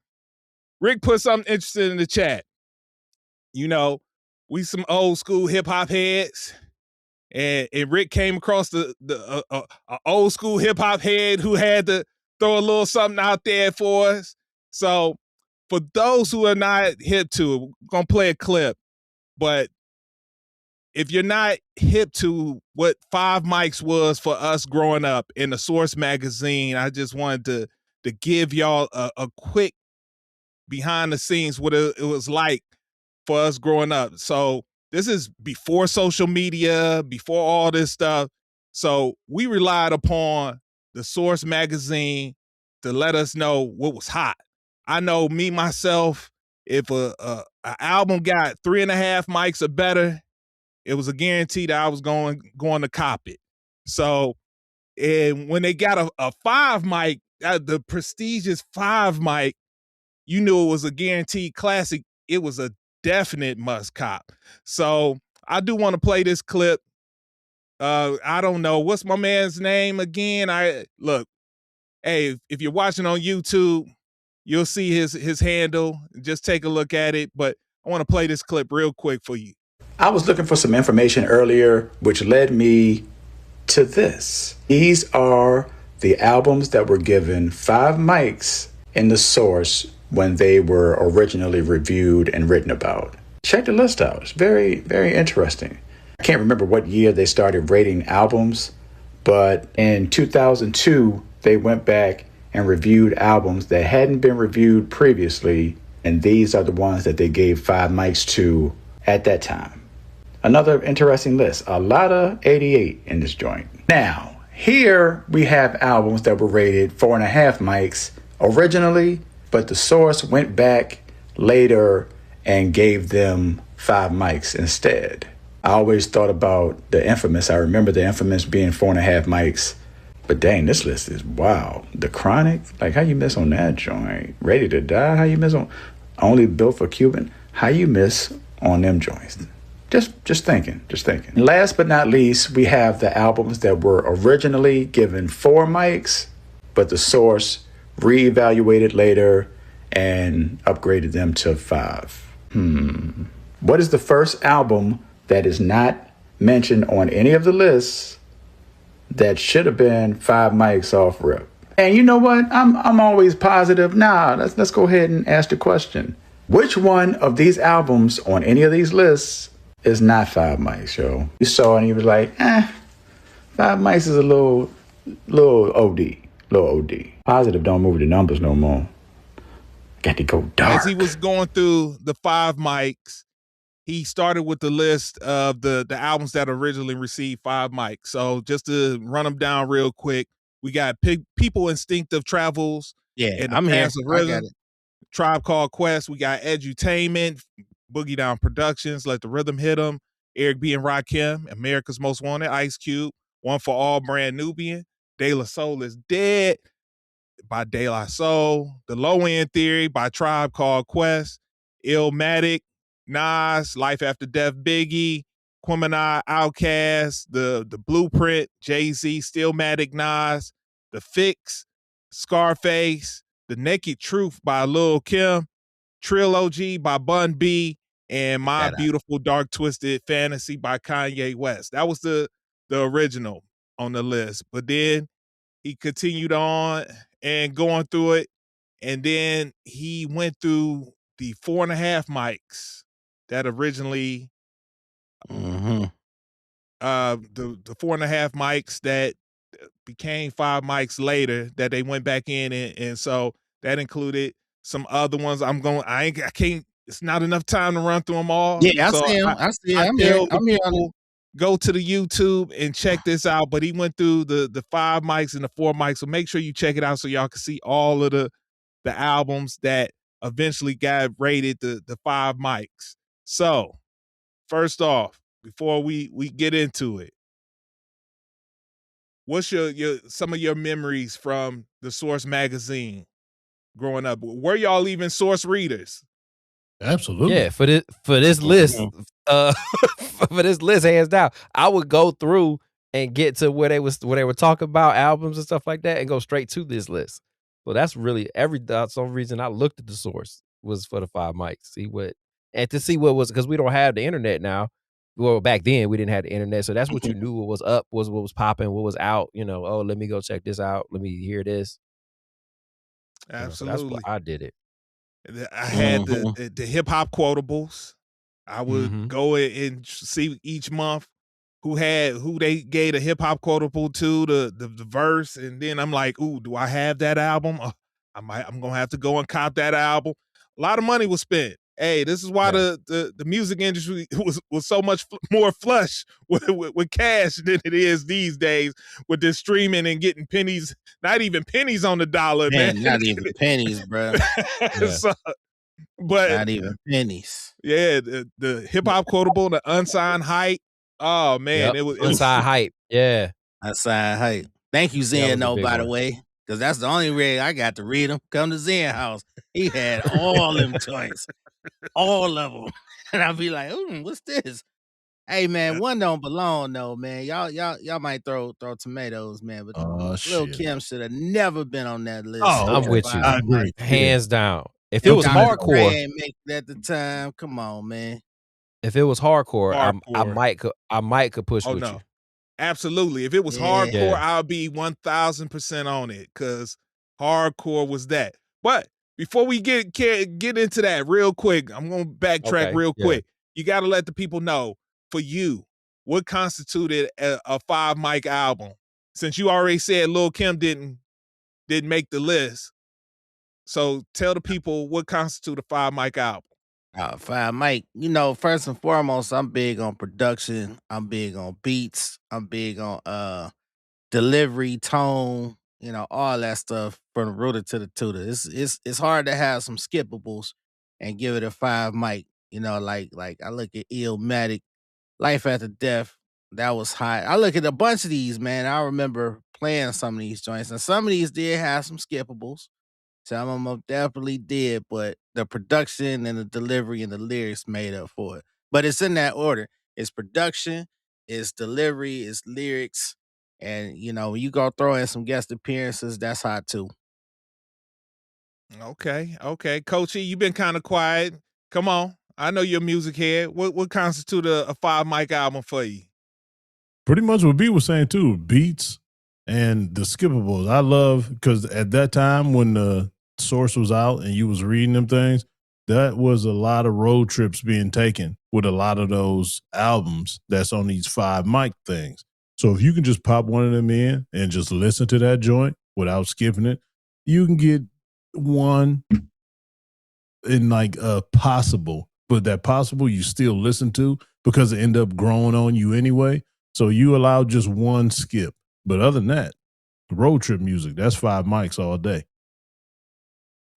Rick put something interesting in the chat. You know, we some old school hip hop heads, and Rick came across the old school hip hop head who had to throw a little something out there for us. So for those who are not hip to it, we're gonna play a clip. But if you're not hip to what 5 mics was for us growing up in the Source magazine, I just wanted to give y'all a quick behind the scenes what it was like for us growing up. So this is before social media, before all this stuff. So we relied upon the Source magazine to let us know what was hot. I know me, myself, if an album got 3.5 mics or better, it was a guarantee that I was going to cop it. So, and when they got a 5 mic, the prestigious 5 mic, you knew it was a guaranteed classic. It was a definite must cop. So I do want to play this clip. I don't know. What's my man's name again? Look, hey, if you're watching on YouTube, you'll see his handle. Just take a look at it. But I want to play this clip real quick for you. I was looking for some information earlier, which led me to this. These are the albums that were given 5 mics in the source when they were originally reviewed and written about. Check the list out. It's very, very interesting. I can't remember what year they started rating albums, but in 2002, they went back and reviewed albums that hadn't been reviewed previously, and these are the ones that they gave 5 mics to at that time. Another interesting list. A lot of 88 in this joint. Now, here we have albums that were rated 4.5 mics originally, but the source went back later and gave them 5 mics instead. I always thought about the Infamous. I remember the Infamous being 4.5 mics. But dang, this list is wow. The Chronic, like how you miss on that joint? Ready to Die, how you miss on Only Built for Cuban? How you miss on them joints? Just thinking. Last but not least, we have the albums that were originally given 4 mics, but the source reevaluated later and upgraded them to 5. What is the first album that is not mentioned on any of the lists that should have been 5 mics off rip? And you know what? I'm always positive. Let's go ahead and ask the question. Which one of these albums on any of these lists is not 5 mics, yo? You saw it and you was like, 5 mics is a little OD. Positive don't move the numbers no more. Got to go dark. As he was going through the 5 mics, he started with the list of the albums that originally received 5 mics. So just to run them down real quick, we got People Instinctive Travels. Yeah, and I'm here. Passive I Rhythm. got it. Tribe Called Quest. We got Edutainment, Boogie Down Productions, Let the Rhythm Hit 'Em, Eric B. and Rakim, America's Most Wanted, Ice Cube, One for All, Brand Nubian, De La Soul is Dead by De La Soul, The Low End Theory by Tribe Called Quest, Illmatic, Nas, Life After Death, Biggie, Quemini, Outkast, the Blueprint, Jay-Z, Stillmatic, Nas, The Fix, Scarface, The Naked Truth by Lil Kim, Trilogy by Bun B, and My Beautiful Dark Twisted Fantasy by Kanye West. That was the original on the list. But then he continued on and going through it, and then he went through the 4.5 mics that originally the 4.5 mics that became 5 mics later that they went back in, and so that included some other ones. I can't, it's not enough time to run through them all. Yeah, I So see him. I'm tell here. I'm here on it. people, go to the YouTube and check this out. But he went through the 5 mics and the 4 mics. So make sure you check it out so y'all can see all of the albums that eventually got rated the 5 mics. So first off, before we get into it, what's your some of your memories from the Source magazine growing up? Were y'all even Source readers? Absolutely. Yeah, for this list, for this list, hands down, I would go through and get to where they were talking about albums and stuff like that, and go straight to this list. So that's really some reason I looked at the Source was for the 5 mics, to see what was, because we don't have the internet now. Well, back then we didn't have the internet, so that's what you knew what was up, was what was popping, what was out. Oh, let me go check this out. Let me hear this. Absolutely, so that's what I did it. I had the hip hop quotables. I would go and see each month who they gave a hip hop quotable to the verse, and then I'm like, ooh, do I have that album? I'm gonna have to go and cop that album. A lot of money was spent. Hey, this is why the music industry was so much more flush with cash than it is these days, with this streaming and getting pennies, not even pennies on the dollar, man. Not even pennies, bro. So, but not even pennies. Yeah, the hip hop quotable, the unsigned hype. Oh man, it was unsigned hype. Yeah, unsigned hype. Thank you, Zen. By the way, because that's the only way I got to read them. Come to Zen house, he had all them joints, all of them, and I'll be like, what's this? Hey man, one don't belong though, man. Y'all might throw tomatoes, man, but Lil Kim should have never been on that list. Oh, I'm with you. I agree. Hands down. If it was hardcore, make it at the time, come on, man. If it was hardcore, Hardcore. I might could push Oh with no, you. absolutely. If it was Yeah. hardcore, Yeah. I'll be 1000% on it because hardcore was that. But before we get into that real quick, I'm gonna backtrack Okay, real yeah. quick. You got to let the people know for you what constituted a 5 mic album. Since you already said Lil' Kim didn't make the list, so tell the people what constitutes a 5 mic album. 5 Mike, first and foremost, I'm big on production. I'm big on beats. I'm big on delivery, tone, all that stuff from the rooter to the tutor. It's hard to have some skippables and give it a 5 Mike. Like I look at Illmatic, Life After Death. That was hot. I look at a bunch of these, man. I remember playing some of these joints, and some of these did have some skippables. Some of them definitely did, but the production and the delivery and the lyrics made up for it. But it's in that order. It's production, it's delivery, it's lyrics. And when you go throw in some guest appearances, that's hot too. Okay. Coachy, you've been kind of quiet. Come on. I know you're a music head. What constitutes a 5 mic album for you? Pretty much what B was saying too, beats and the skippables. I love because at that time when the source was out and you was reading them things, that was a lot of road trips being taken with a lot of those albums that's on these 5 mic things. So if you can just pop one of them in and just listen to that joint without skipping it, you can get one in like possible, but that possible you still listen to because it end up growing on you anyway. So you allow just one skip. But other than that, road trip music, that's 5 mics all day.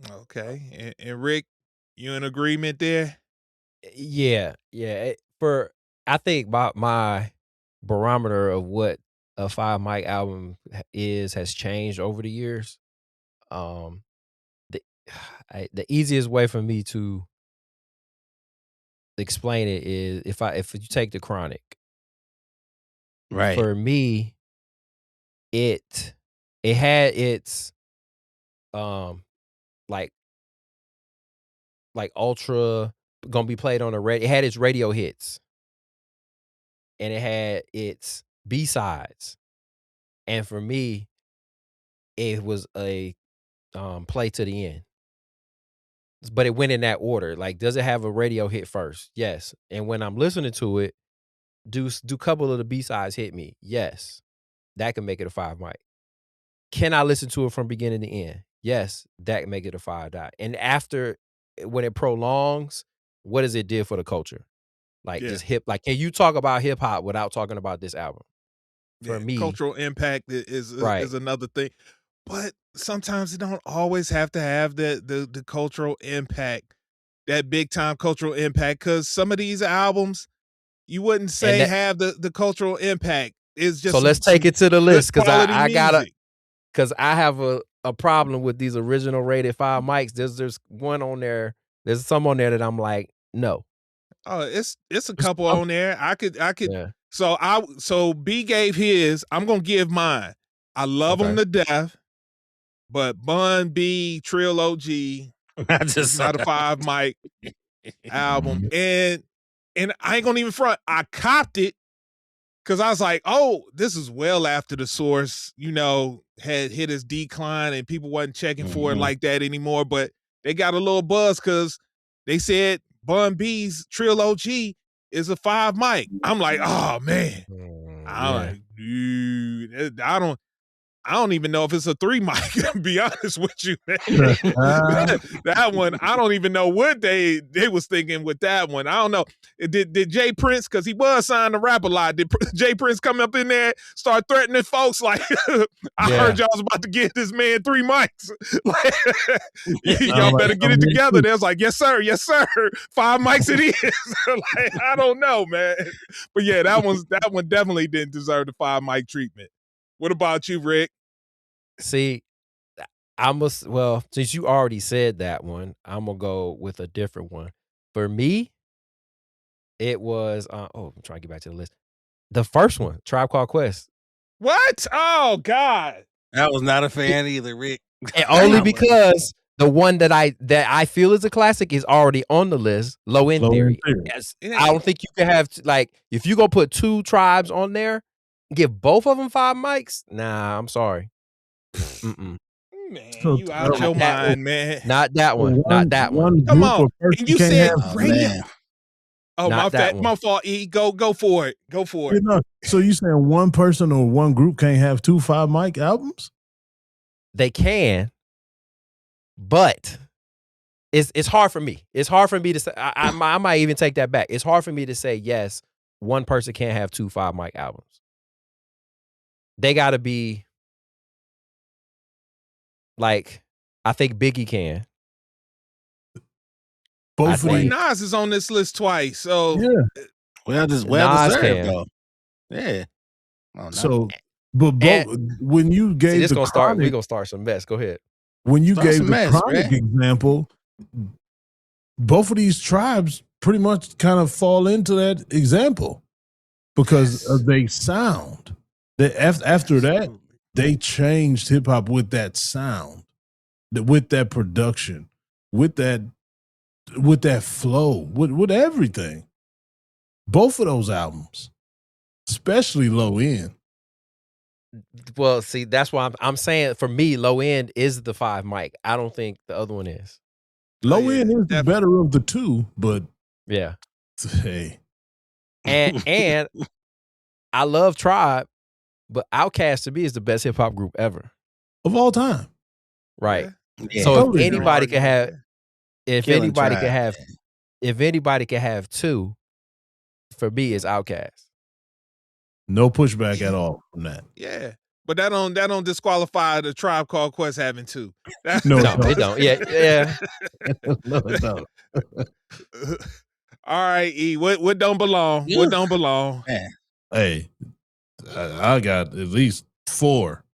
Okay. And Rick, you in agreement there? Yeah. I think my barometer of what a 5 mic album has changed over the years. The the easiest way for me to explain it is if you take the Chronic. Right. For me, it had its like ultra gonna be played on the radio. It had its radio hits, and it had its B-sides. And for me, it was a play to the end. But it went in that order. Like, does it have a radio hit first? Yes. And when I'm listening to it, do a couple of the B-sides hit me? Yes. That can make it a 5 mic. Can I listen to it from beginning to end? Yes, that can make it a 5 dot. And after, when it prolongs, what does it do for the culture? Like just can you talk about hip hop without talking about this album? For me, cultural impact is right. another thing. But sometimes it don't always have to have the cultural impact, that big time cultural impact, because some of these albums you wouldn't say have the cultural impact. It's just so let's take it to the list because I gotta, because I have a problem with these original rated 5 mics. There's one on there. There's some on there that I'm like, no. Oh, it's a couple on there. I could. Yeah. So B gave his. I'm gonna give mine. I love them to death, but Bun B Trill OG is not a 5 mic album, and I ain't gonna even front. I copped it because I was like, oh, this is well after the source, had hit his decline and people wasn't checking for it like that anymore. But they got a little buzz because they said Bun B's Trill OG is a 5 mic. I'm like, oh man. I'm like, dude, I don't even know if it's a 3 mic, to be honest with you, man. That one, I don't even know what they was thinking with that one. I don't know. Did Jay Prince, because he was signed to rap a lot, did Jay Prince come up in there, start threatening folks like, I heard y'all was about to give this man 3 mics. Like, y'all better get it together. They was like, yes, sir. 5 mics it is. Like, I don't know, man. But yeah, that one definitely didn't deserve the 5 mic treatment. What about you, Rick? See, since you already said that one, I'm gonna go with a different one. For me, it was I'm trying to get back to the list. The first one, Tribe Called Quest. What? Oh God. I was not a fan either, Rick. And only because The one that I feel is a classic is already on the list. Low End Theory. Yes, I don't think you can have like if you go put 2 tribes on there, give both of them 5 mics. Nah, I'm sorry. Mm-mm. Man, So, you out your mind, man. Not that one. Not that one. One Come group on. or person And you can't said have radio. man. Oh, Not that one. my fault. E, go for it. Go for it. You know, so you saying one person or one group can't have 2 5 mic albums? They can, but it's hard for me. It's hard for me to say. I might even take that back. It's hard for me to say yes. One person can't have 2 5 mic albums. They got to be like I think Biggie can. Both of these. Nas is on this list twice, so Yeah. Well Nas deserved can. though. Yeah. Oh, no. So, but both when you gave See, this the gonna start. Chronic, We gonna start some mess. Go ahead. when you Start gave some the mess, Chronic man. example, both of these tribes pretty much kind of fall into that example because of their sound. After that, they changed hip hop with that sound, with that production, with that flow, with everything. Both of those albums, especially Low End. Well, see, that's why I'm saying for me, Low End is the 5 mic. I don't think the other one is. Low End is the better of the two, but Yeah. hey. And I love Tribe, but Outkast to me is the best hip hop group ever. Of all time. Right. Yeah. So Totally if anybody agree. could have Killing anybody could Tribe, have if anybody could have 2, for me it's Outkast. No pushback at all from that. yeah. But that don't disqualify the Tribe Called Quest having 2. No, No, it don't. Yeah. No, it don't. All right, E. What don't belong? What don't belong? Man. Hey, I got at least 4.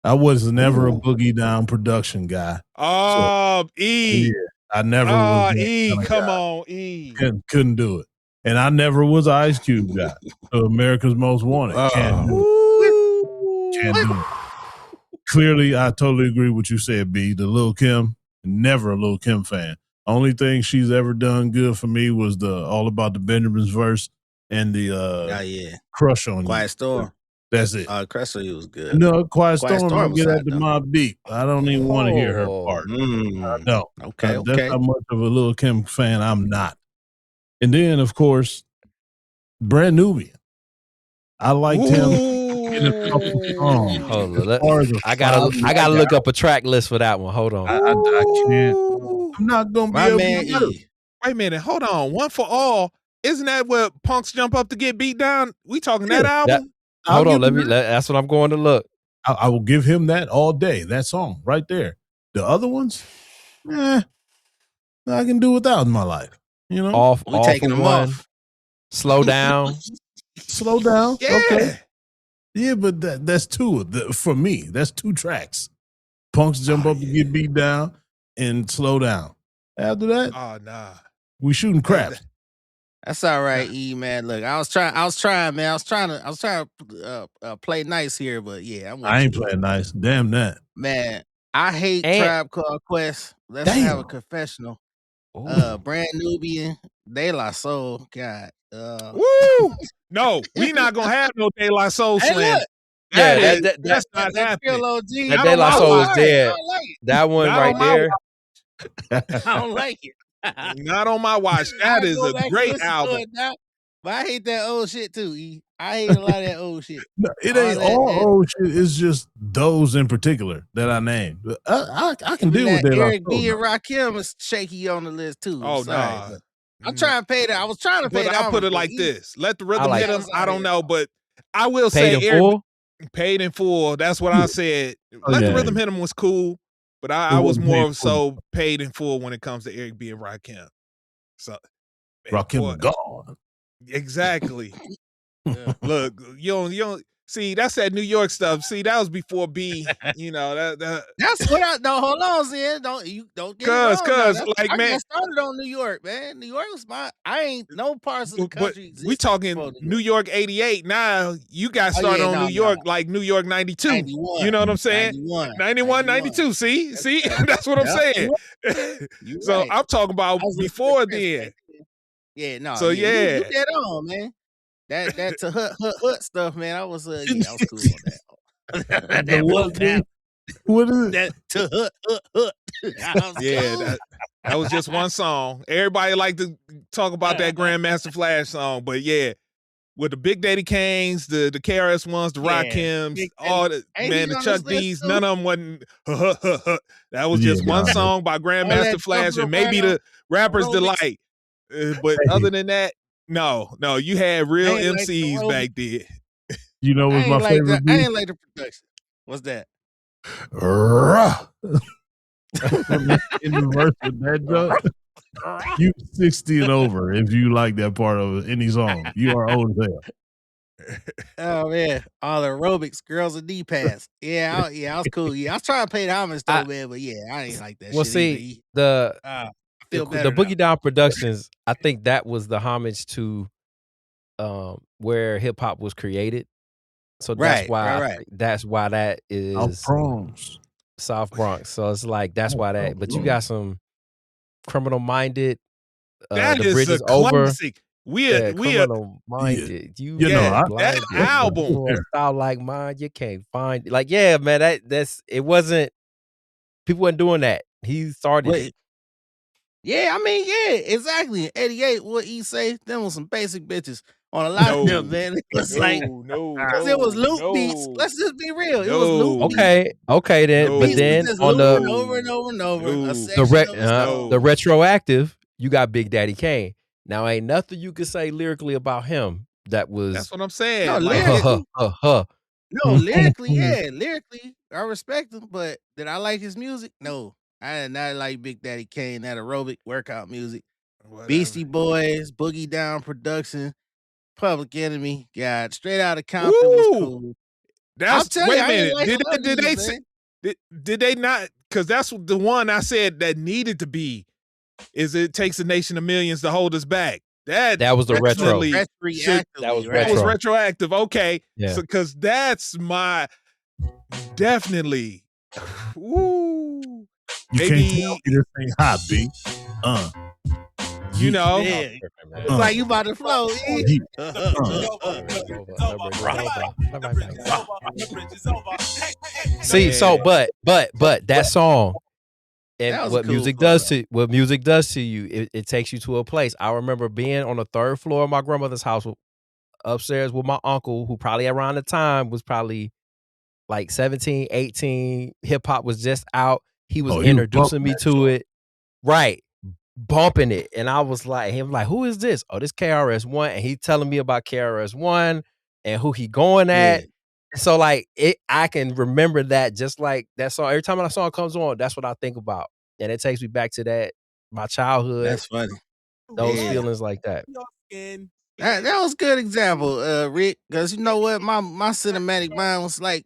I was never a Boogie Down production guy. Oh, E. Yeah, I never was. That E. kind of Come guy. on, E. Couldn't do it. And I never was an Ice Cube guy. So America's Most Wanted. Can't do it. Can't do it. Clearly, I totally agree with what you said, B. The Lil' Kim, never a Lil' Kim fan. Only thing she's ever done good for me was the All About the Benjamins verse and the Crush on Quiet You. Storm. That's it. Crush on You was good. No, Quiet Storm don't was get hot, at the though. Mobb Deep. I don't even want to hear her part. I don't. Okay, That's how much of a Lil' Kim fan I'm not. And then, of course, Brand Nubian. I liked him in a couple songs. Hold As on. far as a I gotta five-mic look up a track list for that one. Hold on. I can't. I'm not gonna be My able man to do it. E. Wait a minute. Hold on. One for All. Isn't that what punks jump up to get beat down? We talking that album? Hold I'll on. give him that. That's what I'm going to look. I will give him that all day. That song right there. The other ones, I can do without in my life. You know, All taking for them one. off. Slow down. Slow down. Yeah. Okay. Yeah, but that's 2 for me. That's 2 tracks. Punks jump up to get beat down and slow down. After that, Oh, nah. we shooting craps. That's all right, E, man. Look, I was trying, man. I was trying to play nice here, but yeah, I ain't playing nice. Damn that. Man, I hate And- Tribe Called Quest. Let's have a confessional. Brand Nubian, De La Soul, God. Woo! No, we not gonna have no De La Soul Hey, slam. look. That's not That happening. Real OG. That Not De on La my Soul is watch. dead. I don't like it. That one Not right on my there. I don't like it. Not on my watch. That is a great album. But I hate that old shit too, E. I hate a lot of that old shit. No, it All ain't that- all that- old shit. It's just those in particular that I named. I can deal with that. Eric B and Rakim is shaky on the list too. Oh, Sorry, nah. but I'm trying to pay that. I was trying to pay But that. I put it like this. Let the rhythm like hit him. it. I don't know, but I will Paid say in Eric full. paid in full. That's what I said. Let the rhythm hit him was cool, but I was wasn't more paid so paid in full when it comes to Eric B and Rakim. So Rakim gone. Exactly. Look, you don't See, that's that New York stuff. See, that was before B. You know that. That's what I. No, hold on, Zen. Don't get it wrong. Cause like I man, got started on New York, man. New York was my. I ain't no parts of the but country. we talking New York '88. Now you got started on New York like New York '92. 91. You know what I'm saying? 91, 92. See, that's what I'm saying. So right. I'm talking about before then. Yeah, no. So you dead on, man. That to hut stuff, man. I was I was cool on that. What is it? That to hut. Yeah, that was just one song. Everybody like to talk about that Grandmaster Flash song, but yeah, with the Big Daddy Kanes, the KRS Ones, the Rakims, all the the Chuck D's, none of them wasn't. That was just one song by Grandmaster Flash and maybe the Rapper's Delight. But other than that, no, you had real MCs back then. You know what's my favorite beat? I ain't like the production. What's that? In the verse of that joke, you 60 and over if you like that part of any song. You are old as hell. Oh man, all the aerobics, girls and knee pads. Yeah, I was cool. Yeah, I was trying to pay the homage though, man, but yeah, I ain't like that. Well, shit see, either. the Boogie Down Productions, I think that was the homage to where hip hop was created. So that's why that's why that is South Bronx. So it's like that's why that. But you got some Criminal Minded. That the is Bridge a is Over. classic. We are Criminal Minded. You know that album. Style like mine, you can't find it. Like yeah, man. That's it. Wasn't people weren't doing that. He started it. Yeah, I mean, yeah, exactly. In 88, what he say? Them was some basic bitches on a lot of them, man. It was it was loop beats. Let's just be real. It was loop beats. Okay, then. But then on the over and over and over, the retroactive, you got Big Daddy Kane. Now ain't nothing you could say lyrically about him that was. That's what I'm saying. No, lyrically, no, lyrically, yeah, lyrically, I respect him, but did I like his music? No. I did not like Big Daddy Kane, that aerobic workout music. Whatever. Beastie Boys, Boogie Down Production, Public Enemy, God, Straight Outta Compton was cool. That's wait a minute. Did they not? Because that's the one I said that needed to be. Is it takes a nation of millions to hold us back? That was the retro. That was retroactive. Okay, yeah. So because that's my definitely. Ooh. You can't tell me this ain't hot, B. You know, it's like you about to flow. See, so but that song and what music does to you, it takes you to a place. I remember being on the third floor of my grandmother's house upstairs with my uncle, who probably around the time was probably like 17, 18. Hip hop was just out. He was introducing me to it. Right. Bumping it. And I was like, who is this? Oh, this KRS-One. And he telling me about KRS-One and who he going at. So like I can remember that just like that song. Every time that song comes on, that's what I think about. And it takes me back to my childhood. That's funny. Those feelings like that. That was a good example, Rick, because you know what? My cinematic mind was like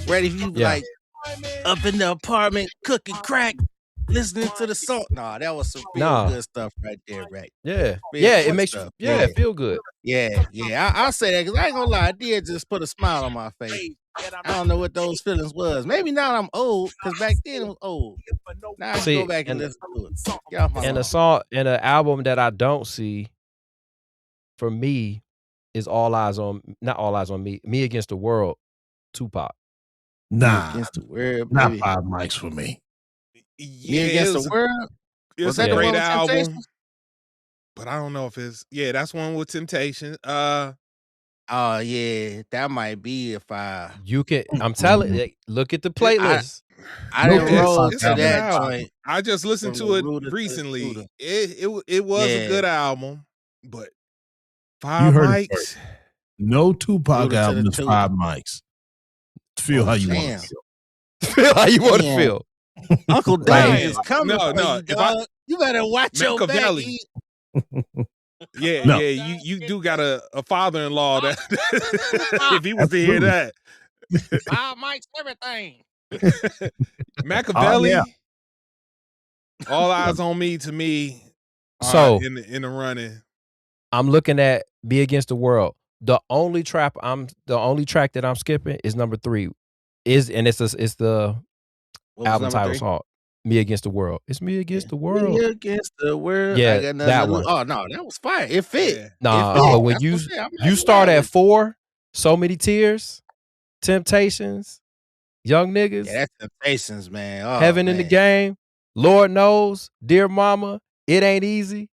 ready for you like up in the apartment cooking crack, listening to the song. Nah, that was some real good stuff right there, right? Yeah. Real it makes you it feel good. Yeah. I'll say that because I ain't gonna lie, I did just put a smile on my face. I don't know what those feelings was. Maybe now I'm old, because back then it was old. Now I can go back and listen to it. And a song and an album that I don't see for me is Not All Eyes on Me. Me Against the World, Tupac. Nah, Against the World, not 5 mics for me. Yeah, Against the World. It's a great album, but I don't know if it's that's one with Temptation. Oh yeah, that might be if I. You can. I'm telling you, look at the playlist. I didn't roll to that joint. I just listened to it recently. It was a good album, but 5 mics. No Tupac album is 5 mics. Feel how you want to feel. Feel how you want to feel. Uncle Dan is coming. No. You better watch your back. Yeah, No. yeah. You do got a father-in-law that if he was to hear that. 5 mics, everything. Machiavelli. yeah. All Eyes on Me to me are So in the running. I'm looking at Be Against the World. The only track that I'm skipping is number 3. It's the What was album number title 3? song. Me Against the World. It's Me Against the World. Me Against the World. Yeah, I got nothing that to one. lose. Oh no, that was fire. It fit. Yeah. Nah, It fit. but when That's you what I'm saying. I'm not you start mad at with 4, So Many Tears, Temptations, Young you. Niggas, Yeah, that's Temptations, man. Oh, Heaven in the Game, Lord Knows, Dear Mama, It Ain't Easy,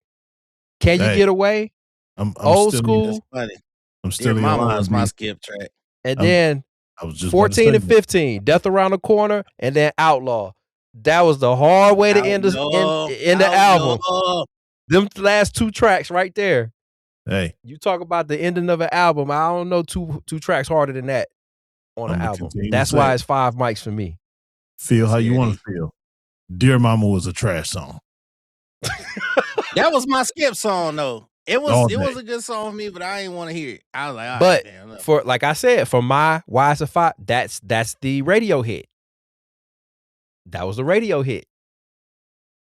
Can You Hey, Get Away, I'm Old still School, That's funny. I'm Dear still Mama was my R&B. skip track. and I'm- then I was just about to 14 say and 15, Death Around the Corner, and then Outlaw. That was the hard way to end the album. Outlaw. Them last 2 tracks right there. Hey, You talk about the ending of an album. I don't know two tracks harder than that on an I'ma album. continue to That's say why it. it's 5 mics for me. Feel how you Yeah, want to feel. Dear Mama was a trash song. That was my skip song though. It All was day. a good song for me, but I didn't want to hear it. I was like, all right, But man. Look. for like I said, for my why it's a 5, that's the radio hit. That was the radio hit.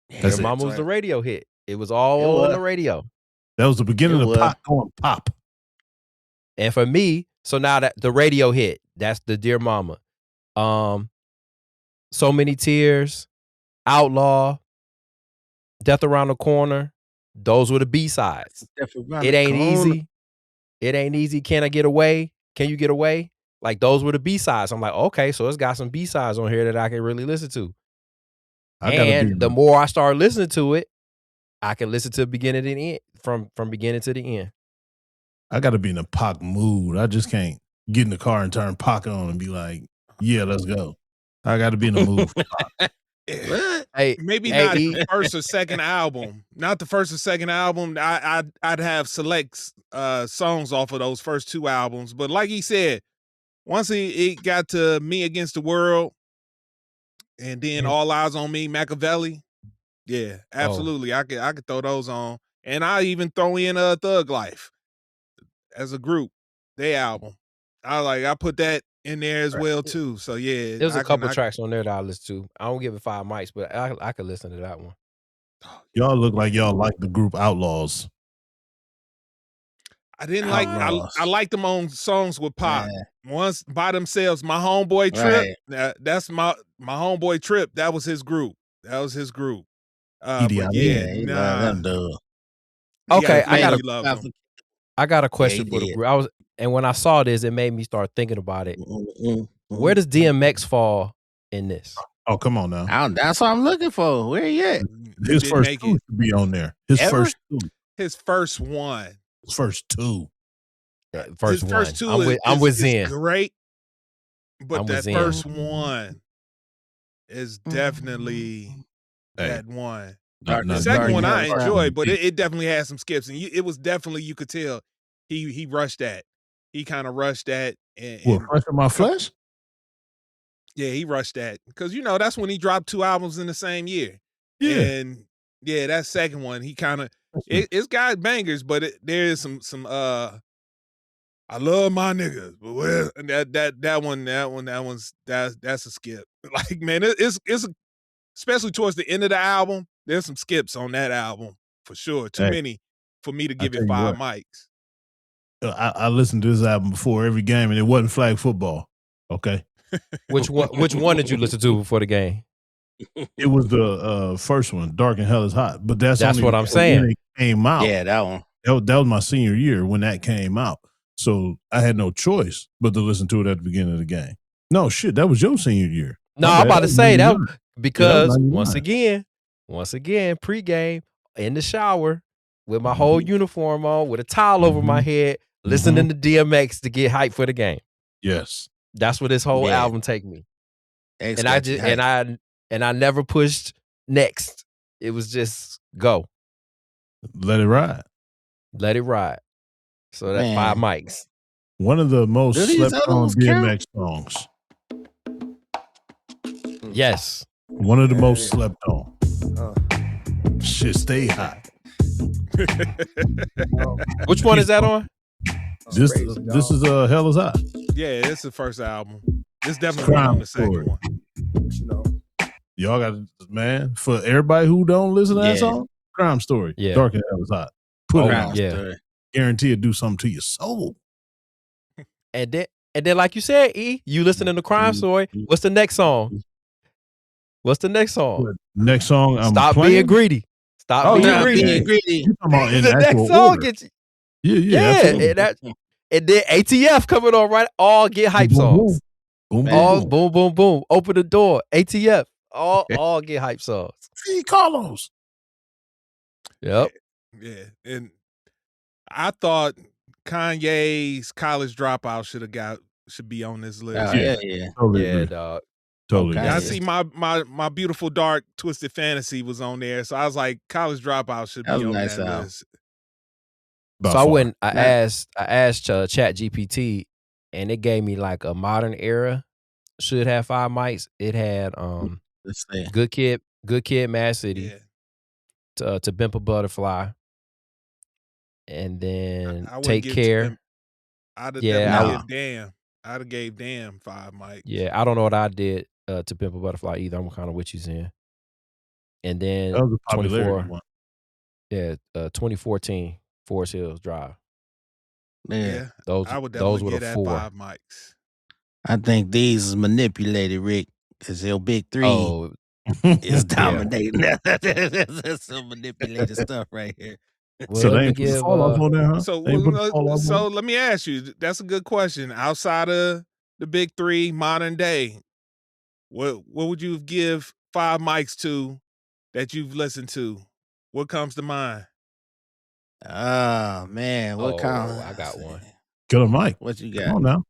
Dear Mama was the radio hit. It was all on the radio. That was the beginning It of was. pop going pop. And for me, so now that the radio hit, that's the Dear Mama. So Many Tears, Outlaw, Death Around the Corner. Those were the B-sides. It Ain't Easy. It Ain't Easy. Can I Get Away? Can You Get Away? Like those were the B-sides. I'm like, okay, so it's got some B-sides on here that I can really listen to. And the more I start listening to it, I can listen to the beginning to the end, from beginning to the end. I got to be in a Pac mood. I just can't get in the car and turn Pac on and be like, yeah, let's go. I got to be in the mood for Pac. Hey, Maybe not the first or second album. Not the first or second album. I'd have select songs off of those first 2 albums. But like he said, once it got to Me Against the World, and then All Eyes on Me, Machiavelli. Yeah, absolutely. I could throw those on. And I even throw in Thug Life as a group, they album. I put that in there as well too. So yeah. There's a couple tracks on there that I listen to. I don't give it 5 mics, but I could listen to that one. Y'all look like y'all like the group Outlaws. I didn't like I liked them on songs with Pop. Once by themselves. My homeboy Trip. That's my homeboy Trip. That was his group. But Okay, I got a question for the group. And when I saw this, it made me start thinking about it. Where does DMX fall in this? Oh, come on now. That's what I'm looking for. Where he at? His first 2 should be on there. His first 2. His first one. His first 2. First His one. first 2 I'm with is Zen. great. But I'm that with Zen. first one is definitely that one. The second one I enjoyed, but it definitely had some skips, and it was definitely, you could tell he rushed that. He kind of rushed that. Fresh in My Flesh? Yeah, he rushed that because that's when he dropped 2 albums in the same year. Yeah, and yeah, that second one he kind of it's got bangers, but there is some I love my niggas, but where that's a skip. Like man, it's especially towards the end of the album. There's some skips on that album for sure. Too many for me to give it 5 mics. I listened to this album before every game, and it wasn't flag football. Okay, Which one did you listen to before the game? It was the first one, Dark and Hell is Hot. But that's what I'm saying. When it came out. Yeah, that one. That was my senior year when that came out. So I had no choice but to listen to it at the beginning of the game. No, shit, that was your senior year. No, I'm about to say that because that once again, pregame in the shower with my whole uniform on, with a towel over my head, listening to DMX to get hyped for the game. Yes, that's what this whole album take me. And I never pushed next. It was just go. Let it ride. Let it ride. So that's 5 mics. One of the most slept on DMX songs. Yes. One of the most slept on. Shit, stay hot. Which one is that on? This is Hell Is Hot. Yeah, it's the first album. It's definitely Crime on the second Story. one. Y'all got man for everybody who don't listen to that song. Crime Story. Yeah. Dark and Hell Is Hot. Put it on. Yeah. Guarantee it do something to your soul. And then, like you said, you listening to Crime Story. What's the next song? Next song, I'm Stop playing. being greedy. Stop being greedy. You talking about in The next actual song order. gets you. Yeah, absolutely. And then ATF coming on right. All get hype songs. Boom, All boom, boom, boom. Open the door. ATF. All get hype songs. See Carlos. Yep. Yeah, and I thought Kanye's College Dropout should be on this list. Totally agree. Dog. Totally. I see my beautiful dark twisted fantasy was on there, so I was like, College Dropout should be on that list. So I asked Chat GPT, and it gave me like a modern era should have 5 mics. It had Good Kid, Mad City, to Pimp a Butterfly, and then I Take Care. I'd have gave Damn 5 mics. Yeah, I don't know what I did to Pimp a Butterfly either. I'm kind of what you saying. And then That was a popularity one. 2014 Forest Hills Drive. Yeah. I would definitely give that 5 mics. I think these is manipulated, Rick, because your big 3 is dominating. That's some manipulated stuff right here. Well, So they ain't put the fall off on there, huh? So They ain't put the fall off on let me ask you. That's a good question. Outside of the big 3, modern day, what would you give 5 mics to that you've listened to? What comes to mind? Oh man, what kind? I got one. Killer Mike. What you got? Come on now.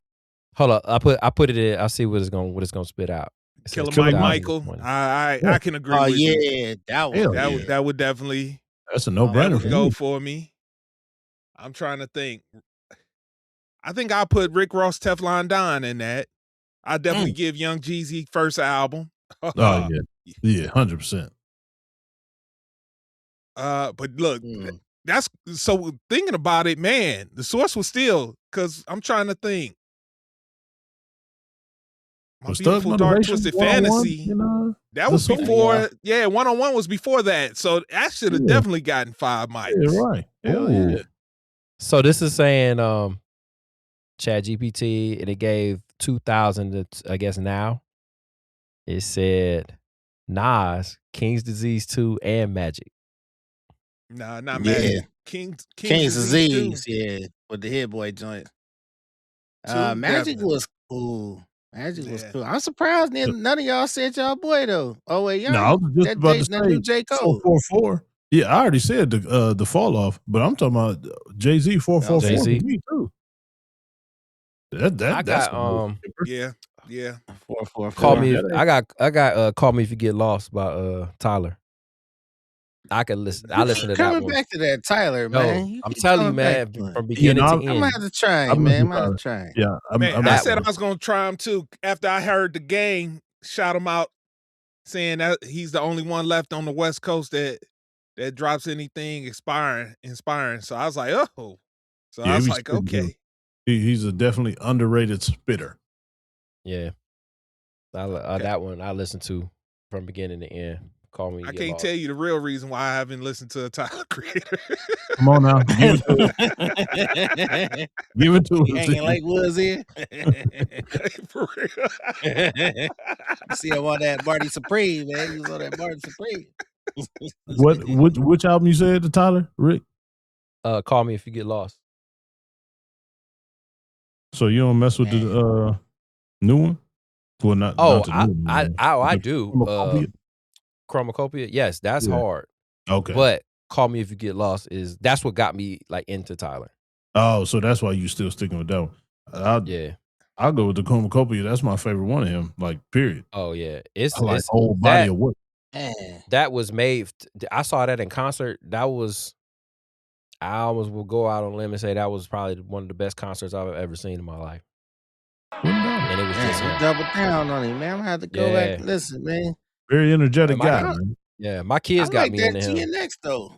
Hold up, I put it in. I see what it's gonna spit out. It says Killer Mike 2020. Michael. I can agree with you. That would definitely. That's a no-brainer for go me. for me. I'm trying to think. I think I'll put Rick Ross Teflon Don in that. I definitely give Young Jeezy first album. Oh yeah, 100%. But look, that's so thinking about it, man. The source was still because I'm trying to think. My Was beautiful Thug dark Motivation twisted 101 fantasy. That the was song? before. Yeah, 101 was before that. So that should have definitely gotten 5 mics. Yeah, right. Hell yeah. So this is saying Chat GPT, and it gave 2000 to, I guess now. It said Nas, King's Disease 2, and Magic. Nah, not Magic. King's Disease, 2. yeah, with the Hit Boy joint. 2, Magic definitely. was cool. Magic was cool. I'm surprised none of y'all said y'all boy though. Oh wait, y'all. No, I was just about to that new say J. Cole. 444. Yeah, I already said the fall off, but I'm talking about Jay-Z 444 Jay-Z. for me too. That's yeah. 444. Call me. I got Call Me If You Get Lost by Tyler. I can listen. I listen to that Coming one. back to that Tyler, No, man. I'm telling you, man, from beginning to end. I'm gonna have to try, man. I'm gonna have to try. Yeah, I said I was gonna try him too. After I heard the game shout him out, saying that he's the only one left on the West Coast that drops anything inspiring. So I was like, oh. So I was like, okay. He's a definitely underrated spitter. Yeah, that one I listened to from beginning to end. Call Me. I can't tell you the real reason why I haven't listened to a Tyler Creator. Come on now, give it to us. Hanging like Woods here. For real. You see him on that Marty Supreme, man. He was on that Marty Supreme. Which album you said to Tyler, Rick? Call Me If You Get Lost. So you don't mess with the new one? Well, not. Oh, not the new one, I do. Chromacopia? Chromacopia, yes, that's hard. Okay, but Call Me If You Get Lost that's what got me like into Tyler. Oh, so that's why you still sticking with that one? I'll go with the Chromacopia. That's my favorite one of him. Like, period. Oh yeah, it's like whole body of work. That was made. I saw that in concert. That was. I almost will go out on a limb and say that was probably one of the best concerts I've ever seen in my life. And it was just double down on him, man. I'm gonna have to go back and listen, man. Very energetic guy, man. Yeah, my kids got me into him. TNX though.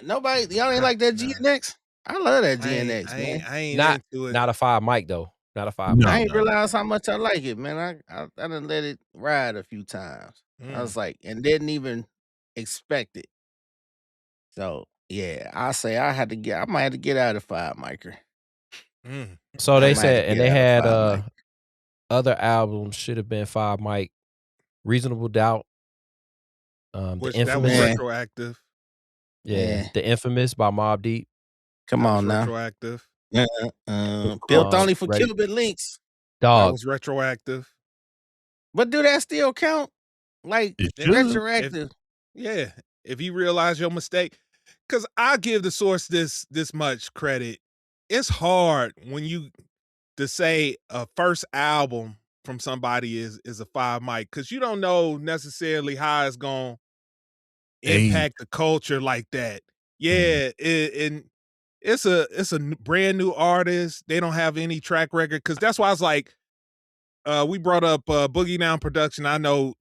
Nobody, y'all ain't like that GNX? I love that GNX, man. I ain't Not into it. not a 5 mic though. Not a 5 No. mic. I ain't realized how much I like it, man. I done let it ride a few times. I was like, and didn't even expect it. So yeah, I say I might have to get out of 5 micer. So I they might have said, to and get they out of had 5 mic. other albums should have been 5 mic. Reasonable Doubt. The Which that was Infamous. retroactive. Yeah, The Infamous by Mobb Deep. Come That on was now. retroactive. Built only for Ready- Cuban links. That Dog. was retroactive. But do that still count? Like It should. retroactive? Yeah, if you realize your mistake, because I give the source this much credit. It's hard when you to say a first album from somebody is a 5 mic because you don't know necessarily how it's gonna impact the culture like that. Yeah, and it's a brand new artist. They don't have any track record because that's why I was like, we brought up Boogie Down Production. I know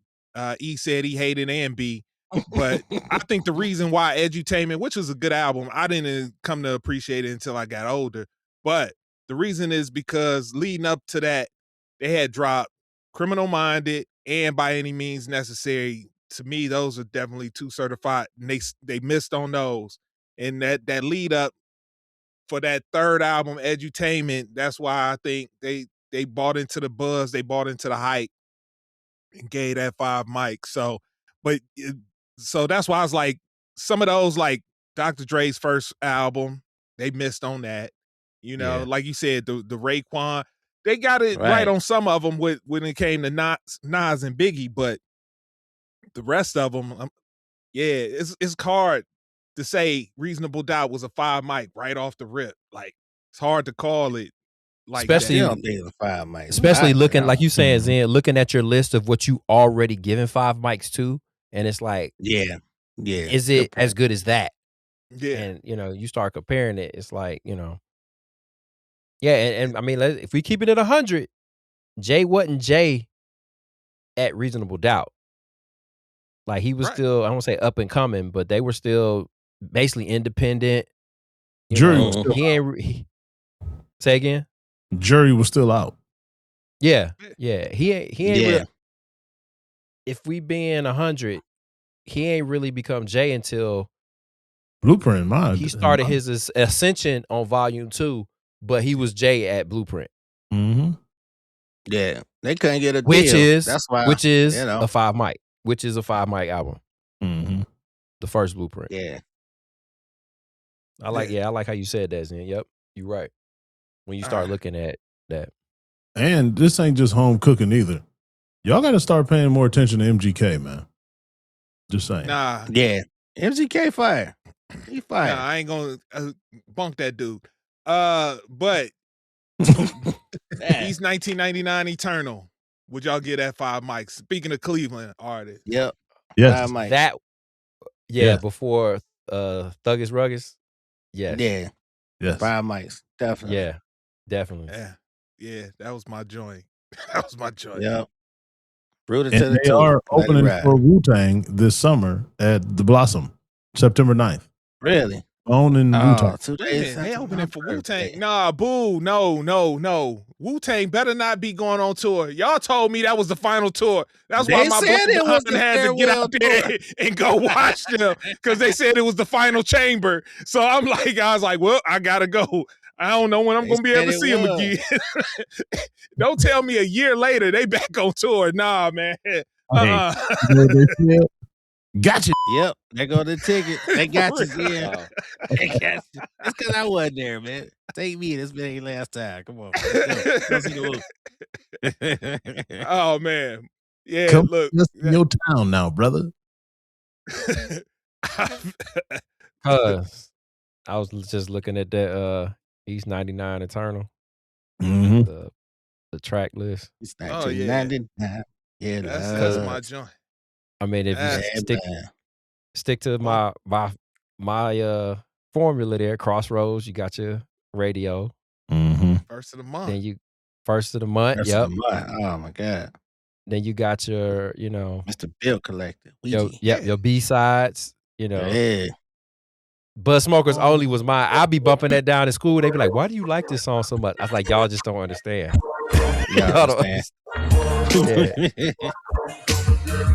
E said he hated and B, but I think the reason why Edutainment, which was a good album, I didn't come to appreciate it until I got older. But the reason is because leading up to that, they had dropped Criminal Minded and By Any Means Necessary. To me, those are definitely 2 certified. And they missed on those. And that lead up for that third album, Edutainment, that's why I think they bought into the buzz, they bought into the hype and gave that 5 mics. So, so that's why I was like, some of those, like Dr. Dre's first album, they missed on that. You know, like you said, the Raekwon, they got it right on some of them when it came to Nas and Biggie, but the rest of them, it's hard to say Reasonable Doubt was a 5 mic right off the rip. Like, it's hard to call it like Especially, that. 5 mics. Especially looking, like you saying, Zen, looking at your list of what you already given 5 mics to, and it's like, yeah, is it as good as that? Yeah. And you start comparing it, it's like, yeah, and I mean, if we keep it at 100, Jay wasn't Jay at Reasonable Doubt. Like, he was still, I don't say up and coming, but they were still basically independent. Jury was still say again? Jury was still out. Yeah. He ain't really, if we being 100, he ain't really become Jay until Blueprint. He started his ascension on Volume 2, but he was Jay at Blueprint. Mm-hmm. Yeah, they couldn't get a which deal. is That's why, a 5 mic, which is a 5 mic album. Mm-hmm. The first Blueprint. Yeah. I like how you said that, Zen. Yep, you're right. When you start looking at that. And this ain't just home cooking either. Y'all got to start paying more attention to MGK, man. Just saying. Nah. Yeah. MGK fire. He fire. Nah, I ain't gonna bunk that dude. But he's 1999 Eternal. Would y'all get that 5 mics? Speaking of Cleveland artists. Yep. Yes. 5 mics. That, before Thuggish Ruggers. Yes. Yeah. Yes. 5 mics. Definitely. Yeah. Definitely. Yeah, that was my joint. That was my joint. Yep. Rooted And to the they two. are Let it opening ride. for Wu-Tang this summer at the Blossom, September 9th. Really? On in Wu-Tang. 2 days. Man, they opening after for my Wu-Tang. birthday. Nah, boo. No. Wu-Tang better not be going on tour. Y'all told me that was the final tour. That's why They my said it was brother the had to get farewell out there and go watch them because they said it was the final chamber. So I'm like, I was like, well, I gotta go. I don't know when I'm gonna be able to see them again. Don't tell me a year later they back on tour. Nah, man. Gotcha. Yep. There go the ticket. They got you, yeah. They got you. That's because I wasn't there, man. Take me. This been ain't last time. Come on. Let's go see the Wu. Oh man. Yeah, Come look. in your town now, brother. Cause I was just looking at that East 99 Eternal. Mm-hmm. The track list. It's Oh, yeah. 1999. Yeah, That's my joint. I mean, if you stick to my formula there, Crossroads, you got your radio. Mm-hmm. First of the month. Then you first of the month. First of the month. Oh my God. Then you got your, Mr. Bill Collector. your B-sides, Yeah. Bud Smokers Only was mine. I'll be bumping that down in school. They be like, "Why do you like this song so much?" I was like, "Y'all just don't understand. Y'all don't understand. Yeah.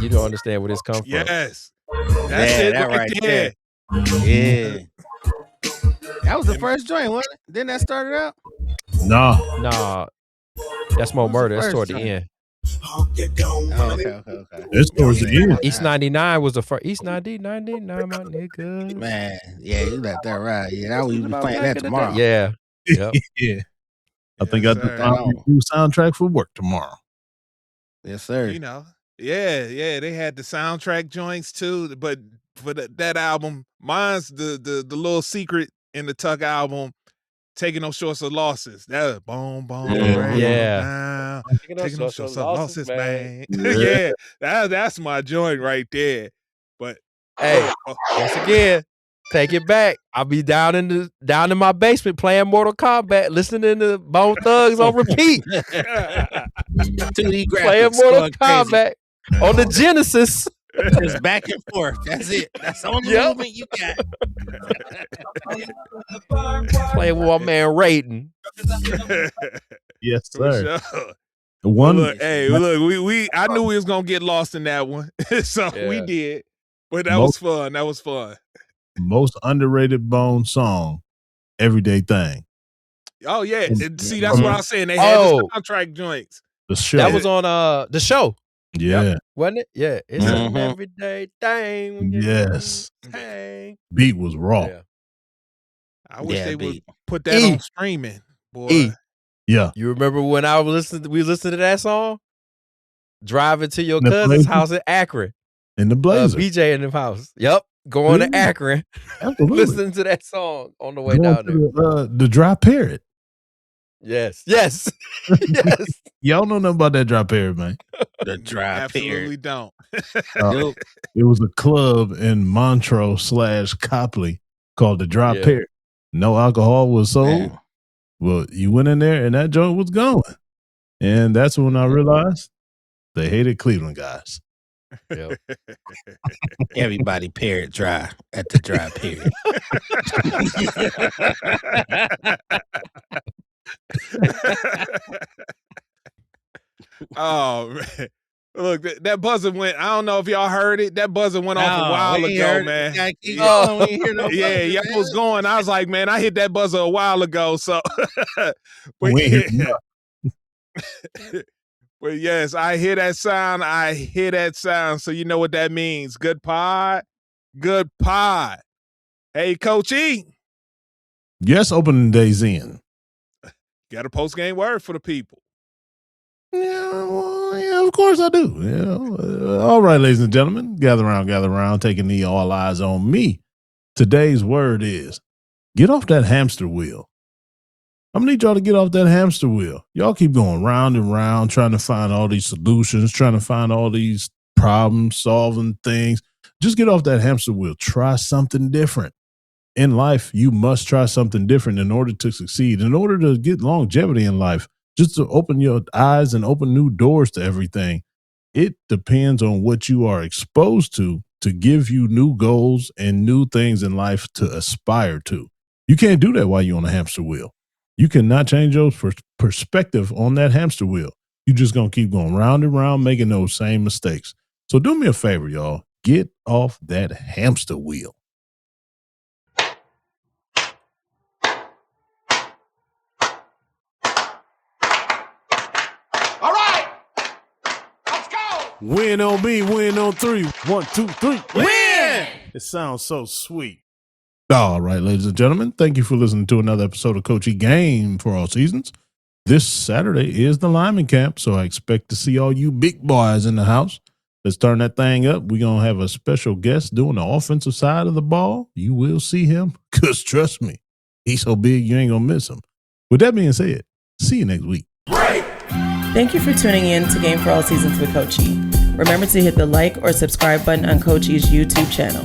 You don't understand where this comes from." Yes. That's it right there. Yeah. That was the first joint, wasn't it? Didn't that start it out? Nah. That's more murder. That's toward the end. Oh, okay. It's towards the end. East 99 was the first. East 99, my nigga. Man, yeah, you let that ride. Yeah, that we be playing that tomorrow. Yeah. Yep. Yeah. I think I have to do soundtrack for work tomorrow. Yes, sir. You know, yeah, they had the soundtrack joints too, but for that album, mine's the little secret in the Tuck album, Taking No Shorts of Losses. That boom, Yeah. Taking no shorts of losses, man. Yeah, that's my joint right there. But hey, once again, take it back. I'll be down in my basement playing Mortal Kombat, listening to Bone Thugs on repeat. 2D graphics playing Mortal Kombat on the Genesis. Just back and forth. That's it. That's the only movement you got. Playing with my man Raiden. Yes, sir. Sure. One. Look, I knew we was gonna get lost in that one, so we did. But that was fun. That was fun. Most underrated Bone song, Everyday Thing. Oh yeah, see that's what I was saying. They had the soundtrack joints. The show that was on the show. Yeah, yep. Wasn't it? Yeah, it's an everyday thing. Yes, hey. Beat was raw. Yeah. I wish they would put that on streaming, boy. Yeah, you remember when we listened to that song? Driving to your cousin's house in Akron. In the Blazer. BJ in the house. Yep. Going to Akron. Listening to that song on the way down there. The Dry Parrot. Yes. Yes. Y'all know nothing about that Dry Parrot, man. The Dry Absolutely don't. It was a club in Montrose/Copley called the Dry Parrot. No alcohol was sold. Man. Well, you went in there and that joint was going. And that's when I realized they hated Cleveland guys. Yep. Everybody parrot dry at the Dry Parrot. Oh man. Look, that buzzer went. I don't know if y'all heard it. That buzzer went off a while ago, man. Yeah, y'all was going. I was like, man, I hit that buzzer a while ago. So, but yes, I hear that sound. So you know what that means. Good pod. Hey, Coach E. Yes, opening day's in. Got a post game word for the people. Yeah, of course I do. Yeah. All right, ladies and gentlemen, gather around, taking the all eyes on me. Today's word is get off that hamster wheel. I'm gonna need y'all to get off that hamster wheel. Y'all keep going round and round, trying to find all these solutions, trying to find all these problem-solving things. Just get off that hamster wheel. Try something different. In life, you must try something different in order to succeed, in order to get longevity in life. Just to open your eyes and open new doors to everything. It depends on what you are exposed to give you new goals and new things in life to aspire to. You can't do that while you're on a hamster wheel. You cannot change your perspective on that hamster wheel. You're just going to keep going round and round, making those same mistakes. So do me a favor, y'all. Get off that hamster wheel. Win on me, win on three. 1, 2, 3. Win! It sounds so sweet. All right, ladies and gentlemen, thank you for listening to another episode of Coach E Game for All Seasons. This Saturday is the lineman camp, so I expect to see all you big boys in the house. Let's turn that thing up. We're going to have a special guest doing the offensive side of the ball. You will see him, because trust me, he's so big you ain't going to miss him. With that being said, see you next week. Thank you for tuning in to Game for All Seasons with Coach E. Remember to hit the like or subscribe button on Coach E's YouTube channel.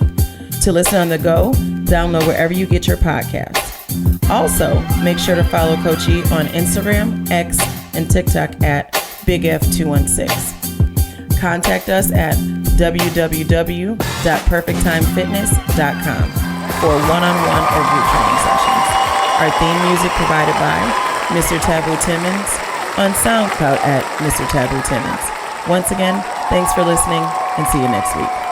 To listen on the go, download wherever you get your podcasts. Also, make sure to follow Coach E on Instagram, X, and TikTok at BigF216. Contact us at www.perfecttimefitness.com. for one-on-one or group training sessions. Our theme music provided by Mr. Taboo Timmons on SoundCloud at Mr. Taboo Timmons. Once again, thanks for listening and see you next week.